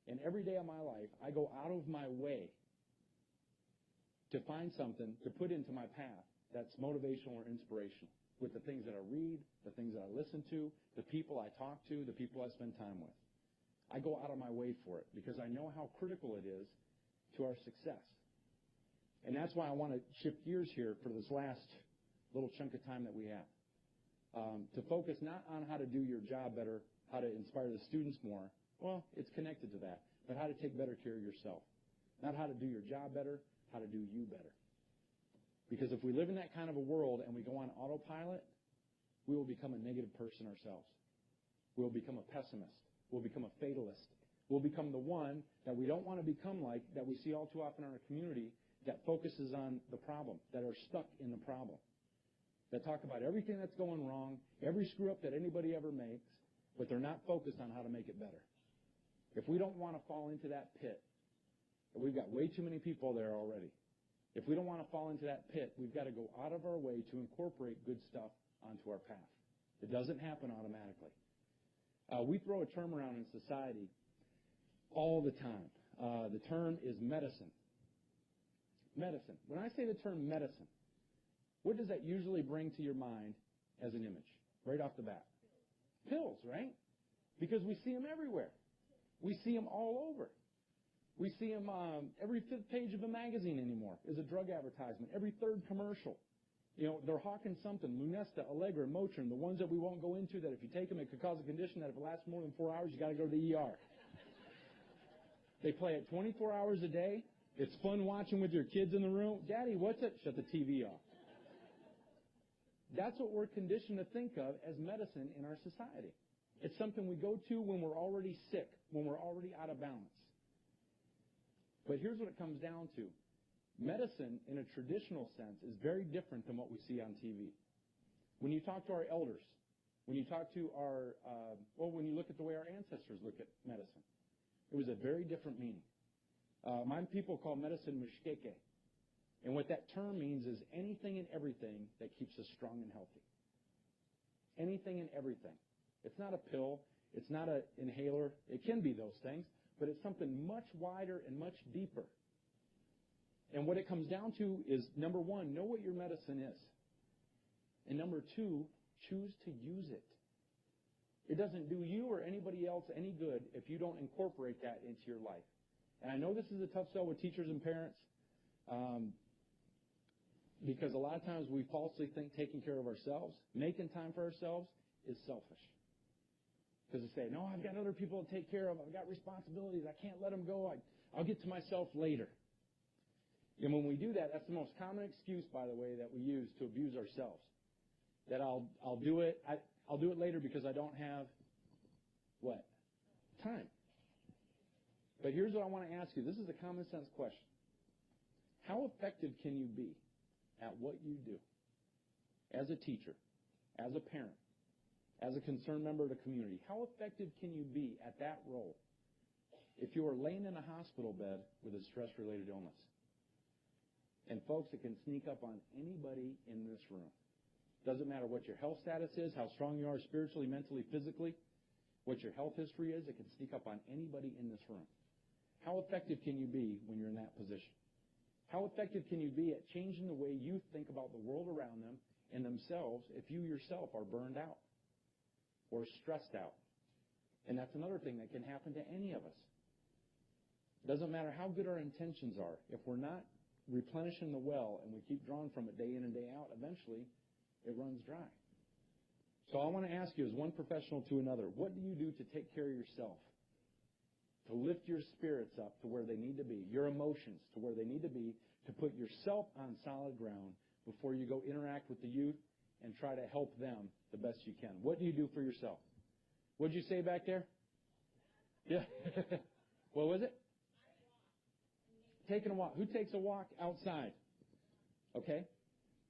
And every day of my life, I go out of my way to find something to put into my path that's motivational or inspirational with the things that I read, the things that I listen to, the people I talk to, the people I spend time with. I go out of my way for it because I know how critical it is to our success. And that's why I want to shift gears here for this last little chunk of time that we have. To focus not on how to do your job better, how to inspire the students more. Well, it's connected to that. But how to take better care of yourself. Not how to do your job better, how to do you better. Because if we live in that kind of a world and we go on autopilot, we will become a negative person ourselves. We'll become a pessimist. We'll become a fatalist. We'll become the one that we don't want to become like, that we see all too often in our community, that focuses on the problem, that are stuck in the problem, that talk about everything that's going wrong, every screw up that anybody ever makes, but they're not focused on how to make it better. If we don't want to fall into that pit, and we've got way too many people there already, if we don't want to fall into that pit, we've got to go out of our way to incorporate good stuff onto our path. It doesn't happen automatically. We throw a term around in society all the time. The term is medicine. Medicine. When I say the term medicine, what does that usually bring to your mind as an image, right off the bat? Pills, right? Because we see them everywhere. We see them all over. We see them every fifth page of a magazine anymore is a drug advertisement. Every third commercial. They're hawking something. Lunesta, Allegra, Motrin, the ones that we won't go into, that if you take them, it could cause a condition that if it lasts more than 4 hours, you got to go to the ER. They play it 24 hours a day. It's fun watching with your kids in the room. Daddy, what's it? Shut the TV off. That's what we're conditioned to think of as medicine in our society. It's something we go to when we're already sick, when we're already out of balance. But here's what it comes down to. Medicine, in a traditional sense, is very different than what we see on TV. When you talk to our elders, when you talk to when you look at the way our ancestors look at medicine, it was a very different meaning. My people call medicine mishkeke. And what that term means is anything and everything that keeps us strong and healthy. Anything and everything. It's not a pill. It's not an inhaler. It can be those things, but it's something much wider and much deeper. And what it comes down to is, number one, know what your medicine is. And number two, choose to use it. It doesn't do you or anybody else any good if you don't incorporate that into your life. And I know this is a tough sell with teachers and parents, because a lot of times we falsely think taking care of ourselves, making time for ourselves, is selfish. Because they say, no, I've got other people to take care of. I've got responsibilities. I can't let them go. I'll get to myself later. And when we do that, that's the most common excuse, by the way, that we use to abuse ourselves. That I'll do it. I'll do it later because I don't have what? Time. But here's what I want to ask you. This is a common sense question. How effective can you be at what you do as a teacher, as a parent, as a concerned member of the community? How effective can you be at that role if you are laying in a hospital bed with a stress-related illness. And folks, it can sneak up on anybody in this room. Doesn't matter what your health status is, how strong you are spiritually, mentally, physically, what your health history is, it can sneak up on anybody in this room. How effective can you be when you're in that position? How effective can you be at changing the way you think about the world around them and themselves if you yourself are burned out or stressed out? And that's another thing that can happen to any of us. Doesn't matter how good our intentions are. If we're not replenishing the well and we keep drawing from it day in and day out, eventually it runs dry. So I want to ask you, as one professional to another, what do you do to take care of yourself? To lift your spirits up to where they need to be, your emotions to where they need to be, to put yourself on solid ground before you go interact with the youth and try to help them the best you can. What do you do for yourself? What did you say back there? Yeah. What was it? Taking a walk. Who takes a walk outside? Okay.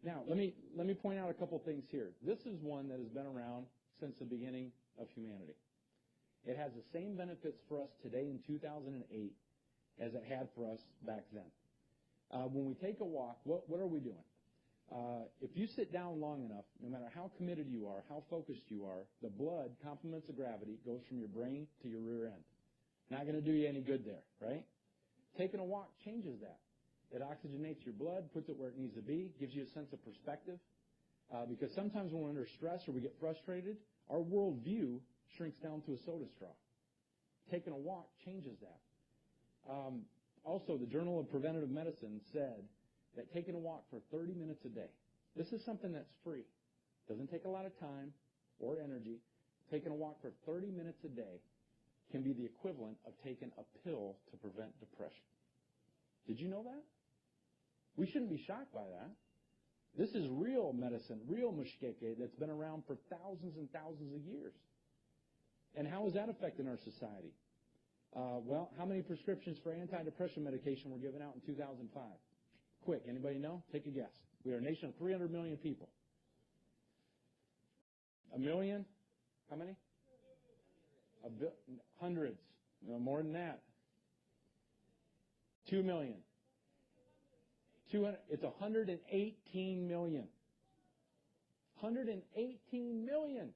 Now, let me point out a couple things here. This is one that has been around since the beginning of humanity. It has the same benefits for us today in 2008 as it had for us back then. When we take a walk, what are we doing? If you sit down long enough, no matter how committed you are, how focused you are, the blood complements of gravity, goes from your brain to your rear end. Not going to do you any good there, right? Taking a walk changes that. It oxygenates your blood, puts it where it needs to be, gives you a sense of perspective. Because sometimes when we're under stress or we get frustrated, our worldview shrinks down to a soda straw. Taking a walk changes that. Also, the Journal of Preventive Medicine said that taking a walk for 30 minutes a day, this is something that's free. Doesn't take a lot of time or energy. Taking a walk for 30 minutes a day can be the equivalent of taking a pill to prevent depression. Did you know that? We shouldn't be shocked by that. This is real medicine, real mushkeke that's been around for thousands and thousands of years. And how is that affecting our society? Well, how many prescriptions for antidepressant medication were given out in 2005? Quick, anybody know? Take a guess. We are a nation of 300 million people. A million? How many? Hundreds. No, more than that. 2 million. 200. It's 118 million. 118 million.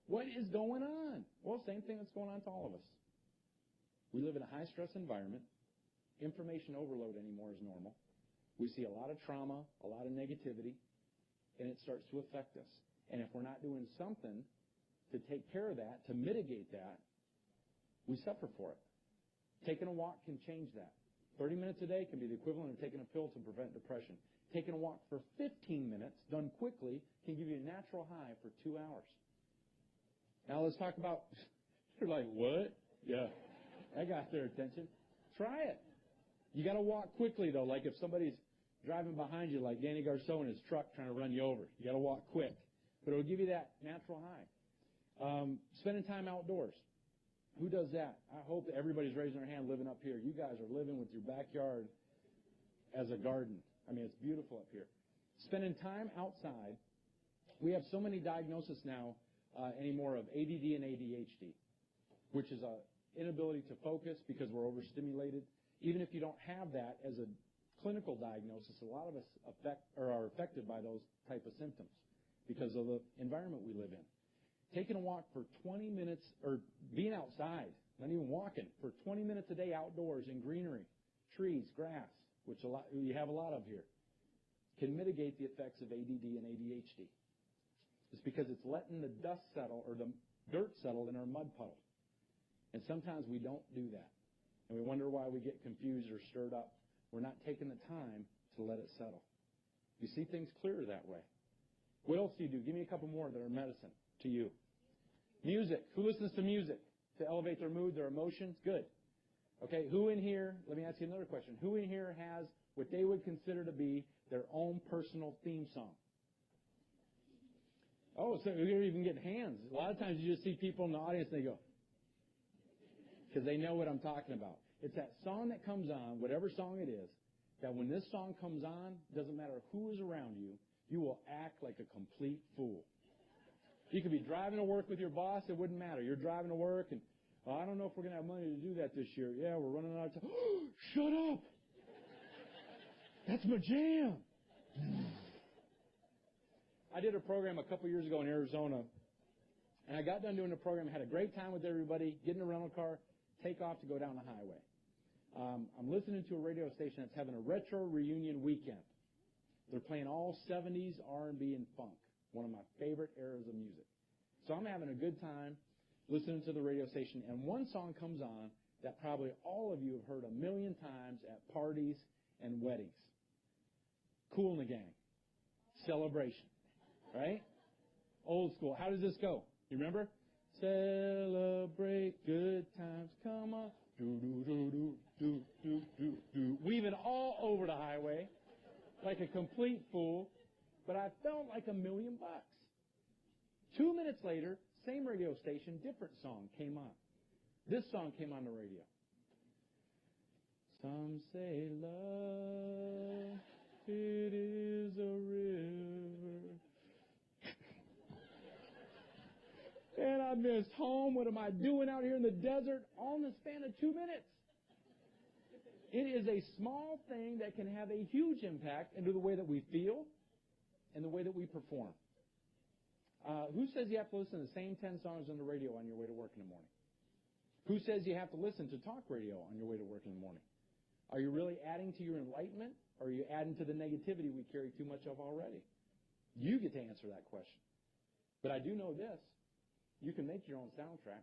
What is going on? Well, same thing that's going on to all of us. We live in a high-stress environment. Information overload anymore is normal. We see a lot of trauma, a lot of negativity, and it starts to affect us. And if we're not doing something to take care of that, to mitigate that, we suffer for it. Taking a walk can change that. 30 minutes a day can be the equivalent of taking a pill to prevent depression. Taking a walk for 15 minutes, done quickly, can give you a natural high for 2 hours. Now let's talk about, you're like, what? Yeah, I got their attention. Try it. You got to walk quickly, though, like if somebody's driving behind you, like Danny Garceau in his truck trying to run you over. You got to walk quick. But it'll give you that natural high. Spending time outdoors. Who does that? I hope that everybody's raising their hand living up here. You guys are living with your backyard as a garden. I mean, it's beautiful up here. Spending time outside. We have so many diagnoses now anymore of ADD and ADHD, which is an inability to focus because we're overstimulated. Even if you don't have that as a clinical diagnosis, a lot of us are affected by those type of symptoms because of the environment we live in. Taking a walk for 20 minutes, or being outside, not even walking, for 20 minutes a day outdoors in greenery, trees, grass, which you have a lot of here, can mitigate the effects of ADD and ADHD. It's because it's letting the dust settle or the dirt settle in our mud puddle. And sometimes we don't do that. And we wonder why we get confused or stirred up. We're not taking the time to let it settle. You see things clearer that way. What else do you do? Give me a couple more that are medicine to you. Music. Who listens to music to elevate their mood, their emotions? Good. Okay, who in here, let me ask you another question. Who in here has what they would consider to be their own personal theme song? Oh, so you're even getting hands. A lot of times you just see people in the audience and they go, because they know what I'm talking about. It's that song that comes on, whatever song it is, that when this song comes on, doesn't matter who is around you, you will act like a complete fool. You could be driving to work with your boss, it wouldn't matter. You're driving to work, and Well, I don't know if we're going to have money to do that this year. Yeah, we're running out of time. Shut up. That's my jam. I did a program a couple years ago in Arizona, and I got done doing the program, had a great time with everybody, get in a rental car, take off to go down the highway. I'm listening to a radio station that's having a retro reunion weekend. They're playing all 70s R&B and funk, one of my favorite eras of music. So I'm having a good time listening to the radio station, and one song comes on that probably all of you have heard a million times at parties and weddings. Kool and the Gang. Celebration. Right? Old school. How does this go? You remember? Celebrate good times. Come on. Do, do, do, do, do, do, do, do. Weaving all over the highway like a complete fool, but I felt like $1 million. 2 minutes later, same radio station, different song came on. This song came on the radio. Some say love, it is a river. And I missed home. What am I doing out here in the desert? All in the span of 2 minutes. It is a small thing that can have a huge impact into the way that we feel and the way that we perform. Who says you have to listen to the same 10 songs on the radio on your way to work in the morning? Who says you have to listen to talk radio on your way to work in the morning? Are you really adding to your enlightenment, or are you adding to the negativity we carry too much of already? You get to answer that question. But I do know this. You can make your own soundtrack.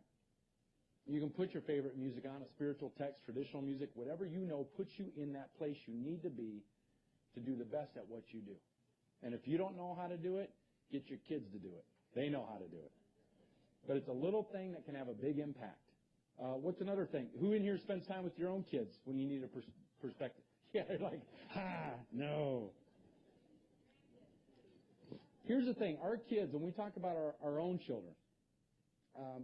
You can put your favorite music on, a spiritual text, traditional music, whatever you know puts you in that place you need to be to do the best at what you do. And if you don't know how to do it, get your kids to do it. They know how to do it. But it's a little thing that can have a big impact. What's another thing? Who in here spends time with your own kids when you need a perspective? Yeah, they're like, no. Here's the thing. Our kids, when we talk about our own children,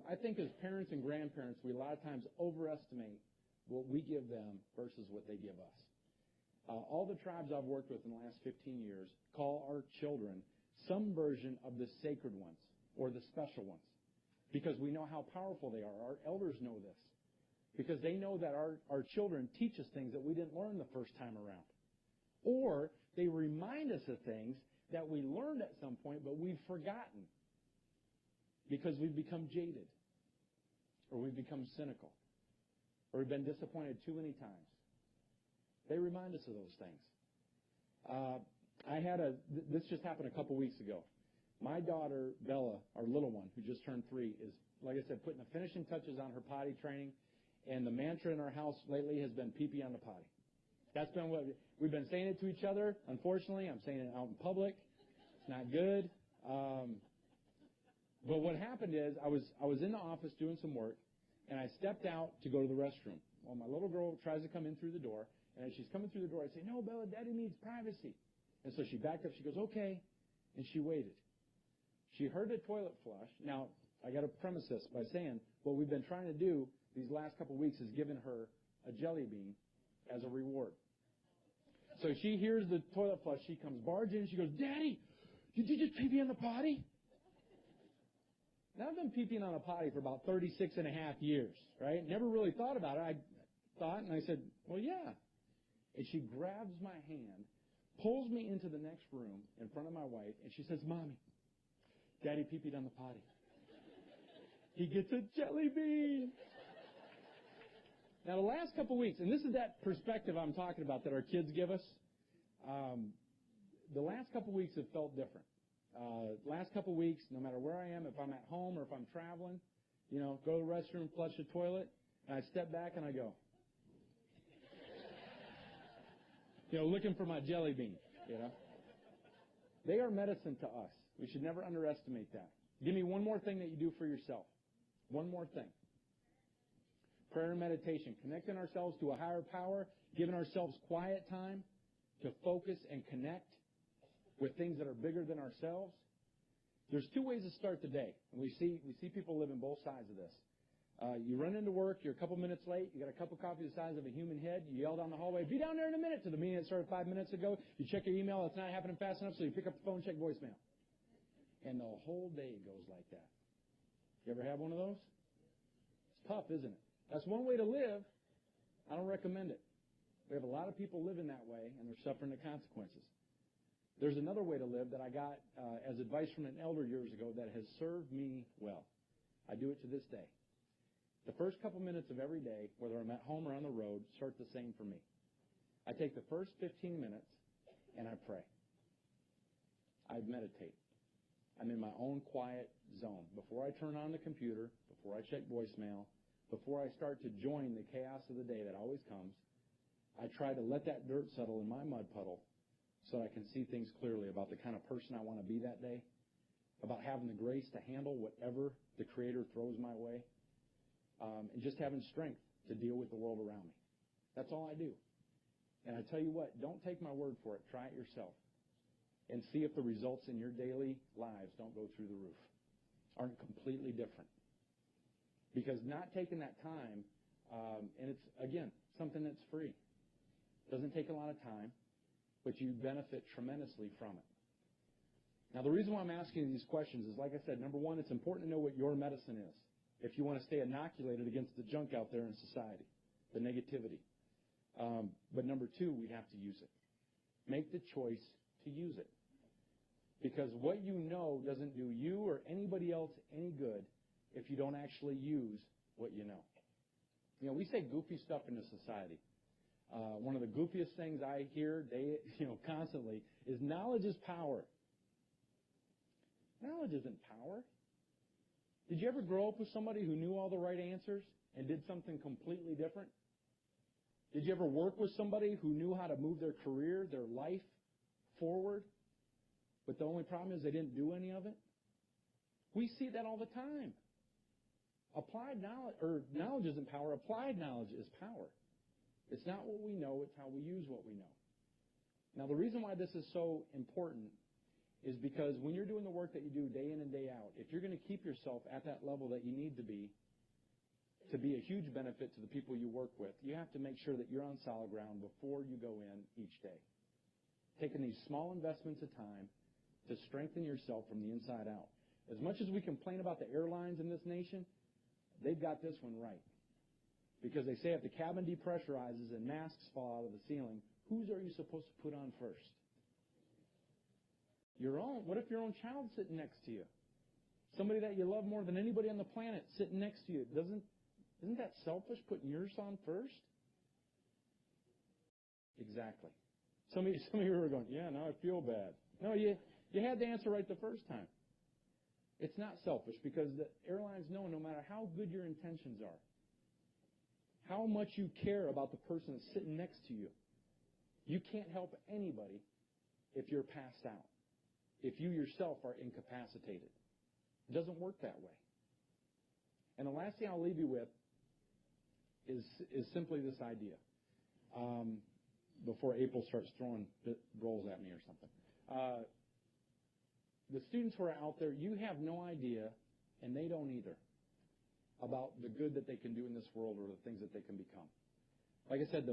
I think as parents and grandparents, we a lot of times overestimate what we give them versus what they give us. All the tribes I've worked with in the last 15 years call our children some version of the sacred ones or the special ones because we know how powerful they are. Our elders know this because they know that our children teach us things that we didn't learn the first time around. Or they remind us of things that we learned at some point but we've forgotten because we've become jaded or we've become cynical or we've been disappointed too many times. They remind us of those things. This just happened a couple weeks ago. My daughter, Bella, our little one, who just turned 3, is, like I said, putting the finishing touches on her potty training, and the mantra in our house lately has been pee-pee on the potty. That's been what we've been saying it to each other. Unfortunately, I'm saying it out in public. It's not good. But what happened is I was in the office doing some work, and I stepped out to go to the restroom. Well, my little girl tries to come in through the door, and as she's coming through the door, I say, "No, Bella, Daddy needs privacy." And so she backed up. She goes, "Okay," and she waited. She heard the toilet flush. Now, I got to premise this by saying what we've been trying to do these last couple of weeks is giving her a jelly bean as a reward. So she hears the toilet flush. She comes barging in. She goes, "Daddy, did you just pee-pee on the potty?" Now, I've been pee-peeing on a potty for about 36 and a half years, right? Never really thought about it. I thought, and I said, "Well, yeah." And she grabs my hand, pulls me into the next room in front of my wife, and she says, "Mommy, Daddy pee-peed on the potty. He gets a jelly bean." Now, the last couple weeks, and this is that perspective I'm talking about that our kids give us, the last couple weeks have felt different. Last couple weeks, no matter where I am, if I'm at home or if I'm traveling, go to the restroom, flush the toilet, and I step back and I go, looking for my jelly bean, They are medicine to us. We should never underestimate that. Give me one more thing that you do for yourself. One more thing. Prayer and meditation. Connecting ourselves to a higher power, giving ourselves quiet time to focus and connect with things that are bigger than ourselves. There's 2 ways to start the day. And we see people live in both sides of this. You run into work, you're a couple minutes late, you got a cup of coffee the size of a human head, you yell down the hallway, "Be down there in a minute," to the meeting that started 5 minutes ago. You check your email, it's not happening fast enough, so you pick up the phone, check voicemail. And the whole day goes like that. You ever have one of those? tough, isn't it? That's one way to live. I don't recommend it. We have a lot of people living that way, and they're suffering the consequences. There's another way to live that I got as advice from an elder years ago that has served me well. I do it to this day. The first couple minutes of every day, whether I'm at home or on the road, start the same for me. I take the first 15 minutes, and I pray. I meditate. I'm in my own quiet zone. Before I turn on the computer, before I check voicemail, before I start to join the chaos of the day that always comes, I try to let that dirt settle in my mud puddle so I can see things clearly about the kind of person I want to be that day, about having the grace to handle whatever the Creator throws my way, and just having strength to deal with the world around me. That's all I do. And I tell you what, don't take my word for it. Try it yourself and see if the results in your daily lives don't go through the roof, aren't completely different. Because not taking that time, and it's, again, something that's free. Doesn't take a lot of time, but you benefit tremendously from it. Now, the reason why I'm asking these questions is, like I said, number one, it's important to know what your medicine is if you want to stay inoculated against the junk out there in society, the negativity. But number two, we have to use it. Make the choice to use it. Because what you know doesn't do you or anybody else any good if you don't actually use what you know. You know, we say goofy stuff in the society. One of the goofiest things I hear constantly is knowledge is power. Knowledge isn't power. Did you ever grow up with somebody who knew all the right answers and did something completely different? Did you ever work with somebody who knew how to move their career, their life forward, but the only problem is they didn't do any of it? We see that all the time. Applied knowledge, or knowledge isn't power, applied knowledge is power. It's not what we know, it's how we use what we know. Now, the reason why this is so important is because when you're doing the work that you do day in and day out, if you're going to keep yourself at that level that you need to be a huge benefit to the people you work with, you have to make sure that you're on solid ground before you go in each day. Taking these small investments of time to strengthen yourself from the inside out. As much as we complain about the airlines in this nation, they've got this one right. Because they say if the cabin depressurizes and masks fall out of the ceiling, whose are you supposed to put on first? Your own. What if your own child's sitting next to you? Somebody that you love more than anybody on the planet sitting next to you. Isn't that selfish, putting yours on first? Exactly. Some of you are going, yeah, now I feel bad. No, you had the answer right the first time. It's not selfish because the airlines know no matter how good your intentions are, how much you care about the person that's sitting next to you, you can't help anybody if you're passed out, if you yourself are incapacitated. It doesn't work that way. And the last thing I'll leave you with is simply this idea. Before April starts throwing rolls at me or something. The students who are out there, you have no idea, and they don't either, about the good that they can do in this world or the things that they can become. Like I said,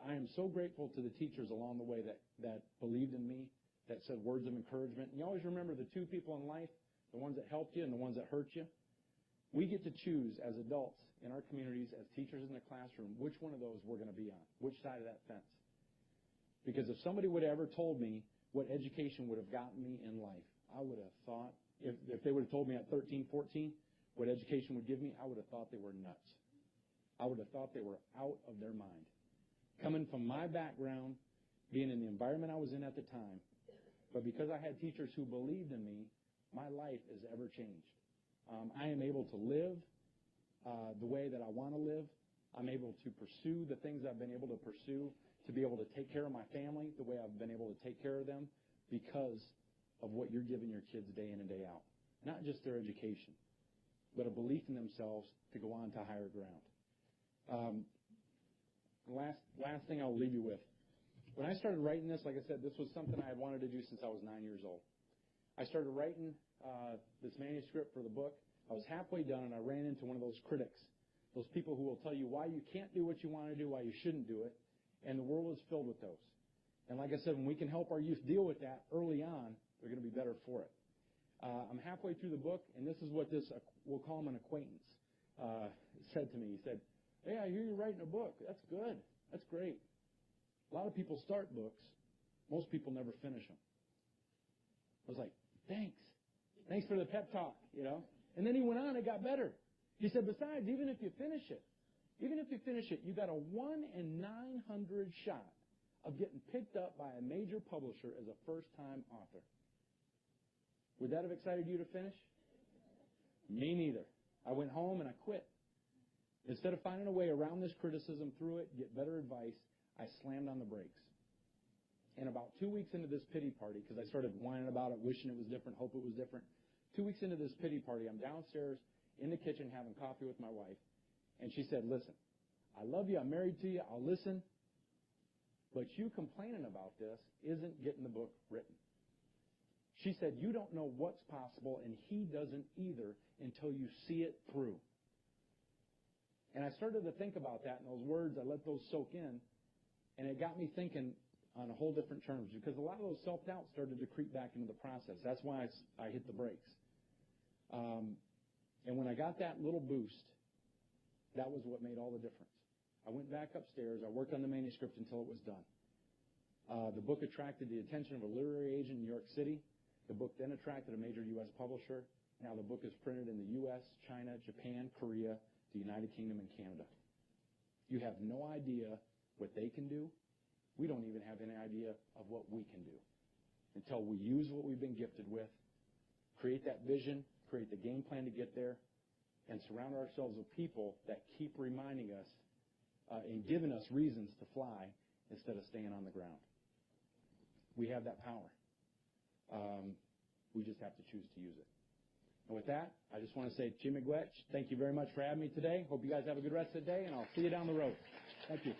I am so grateful to the teachers along the way that believed in me, that said words of encouragement. And you always remember the two people in life, the ones that helped you and the ones that hurt you. We get to choose as adults in our communities, as teachers in the classroom, which one of those we're going to be on, which side of that fence. Because if somebody would have ever told me what education would have gotten me in life, I would have thought, if they would have told me at 13, 14, what education would give me, I would have thought they were nuts. I would have thought they were out of their mind. Coming from my background, being in the environment I was in at the time, but because I had teachers who believed in me, my life is ever changed. I am able to live the way that I want to live. I'm able to pursue the things I've been able to pursue, to be able to take care of my family the way I've been able to take care of them because of what you're giving your kids day in and day out. Not just their education, but a belief in themselves to go on to higher ground. Last thing I'll leave you with. When I started writing this, like I said, this was something I had wanted to do since I was 9 years old. I started writing this manuscript for the book. I was halfway done, and I ran into one of those critics, those people who will tell you why you can't do what you want to do, why you shouldn't do it, and the world is filled with those. And like I said, when we can help our youth deal with that early on, they're going to be better for it. I'm halfway through the book, and this is what we'll call him an acquaintance. said to me, he said, "Hey, I hear you're writing a book. That's good. That's great. A lot of people start books. Most people never finish them." I was like, "Thanks. Thanks for the pep talk, you know." And then he went on, it got better. He said, "Besides, even if you finish it, you got a 1 in 900 shot of getting picked up by a major publisher as a first-time author." Would that have excited you to finish? Me neither. I went home and I quit. Instead of finding a way around this criticism, through it, get better advice, I slammed on the brakes. And about 2 weeks into this pity party, because I started whining about it, wishing it was different, hope it was different. 2 weeks into this pity party, I'm downstairs in the kitchen having coffee with my wife, and she said, "Listen, I love you, I'm married to you, I'll listen, but you complaining about this isn't getting the book written." She said, "You don't know what's possible, and he doesn't either until you see it through." And I started to think about that and those words. I let those soak in, and it got me thinking on a whole different terms, because a lot of those self-doubts started to creep back into the process. That's why I hit the brakes. And when I got that little boost, that was what made all the difference. I went back upstairs. I worked on the manuscript until it was done. The book attracted the attention of a literary agent in New York City. The book then attracted a major U.S. publisher. Now the book is printed in the U.S., China, Japan, Korea, the United Kingdom, and Canada. You have no idea what they can do. We don't even have any idea of what we can do until we use what we've been gifted with, create that vision, create the game plan to get there, and surround ourselves with people that keep reminding us and giving us reasons to fly instead of staying on the ground. We have that power. We just have to choose to use it. And with that, I just want to say, Chimigwech, thank you very much for having me today. Hope you guys have a good rest of the day, and I'll see you down the road. Thank you.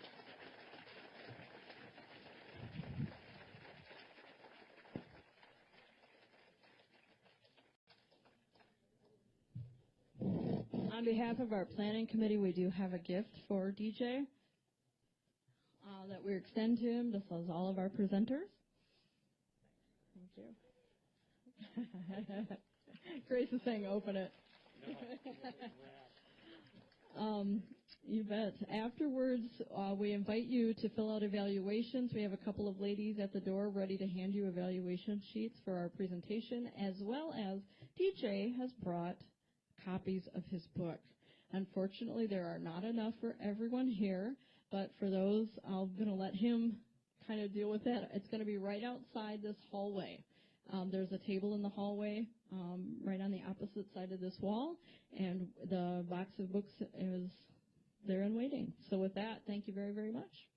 On behalf of our planning committee, we do have a gift for DJ that we extend to him. This is all of our presenters. Thank you. Grace is saying, "Open it." You bet. Afterwards, we invite you to fill out evaluations. We have a couple of ladies at the door ready to hand you evaluation sheets for our presentation, as well as DJ has brought copies of his book. Unfortunately, there are not enough for everyone here, but for those, I'm going to let him kind of deal with that. It's going to be right outside this hallway. There's a table in the hallway right on the opposite side of this wall, and the box of books is there and waiting. So with that, thank you very, very much.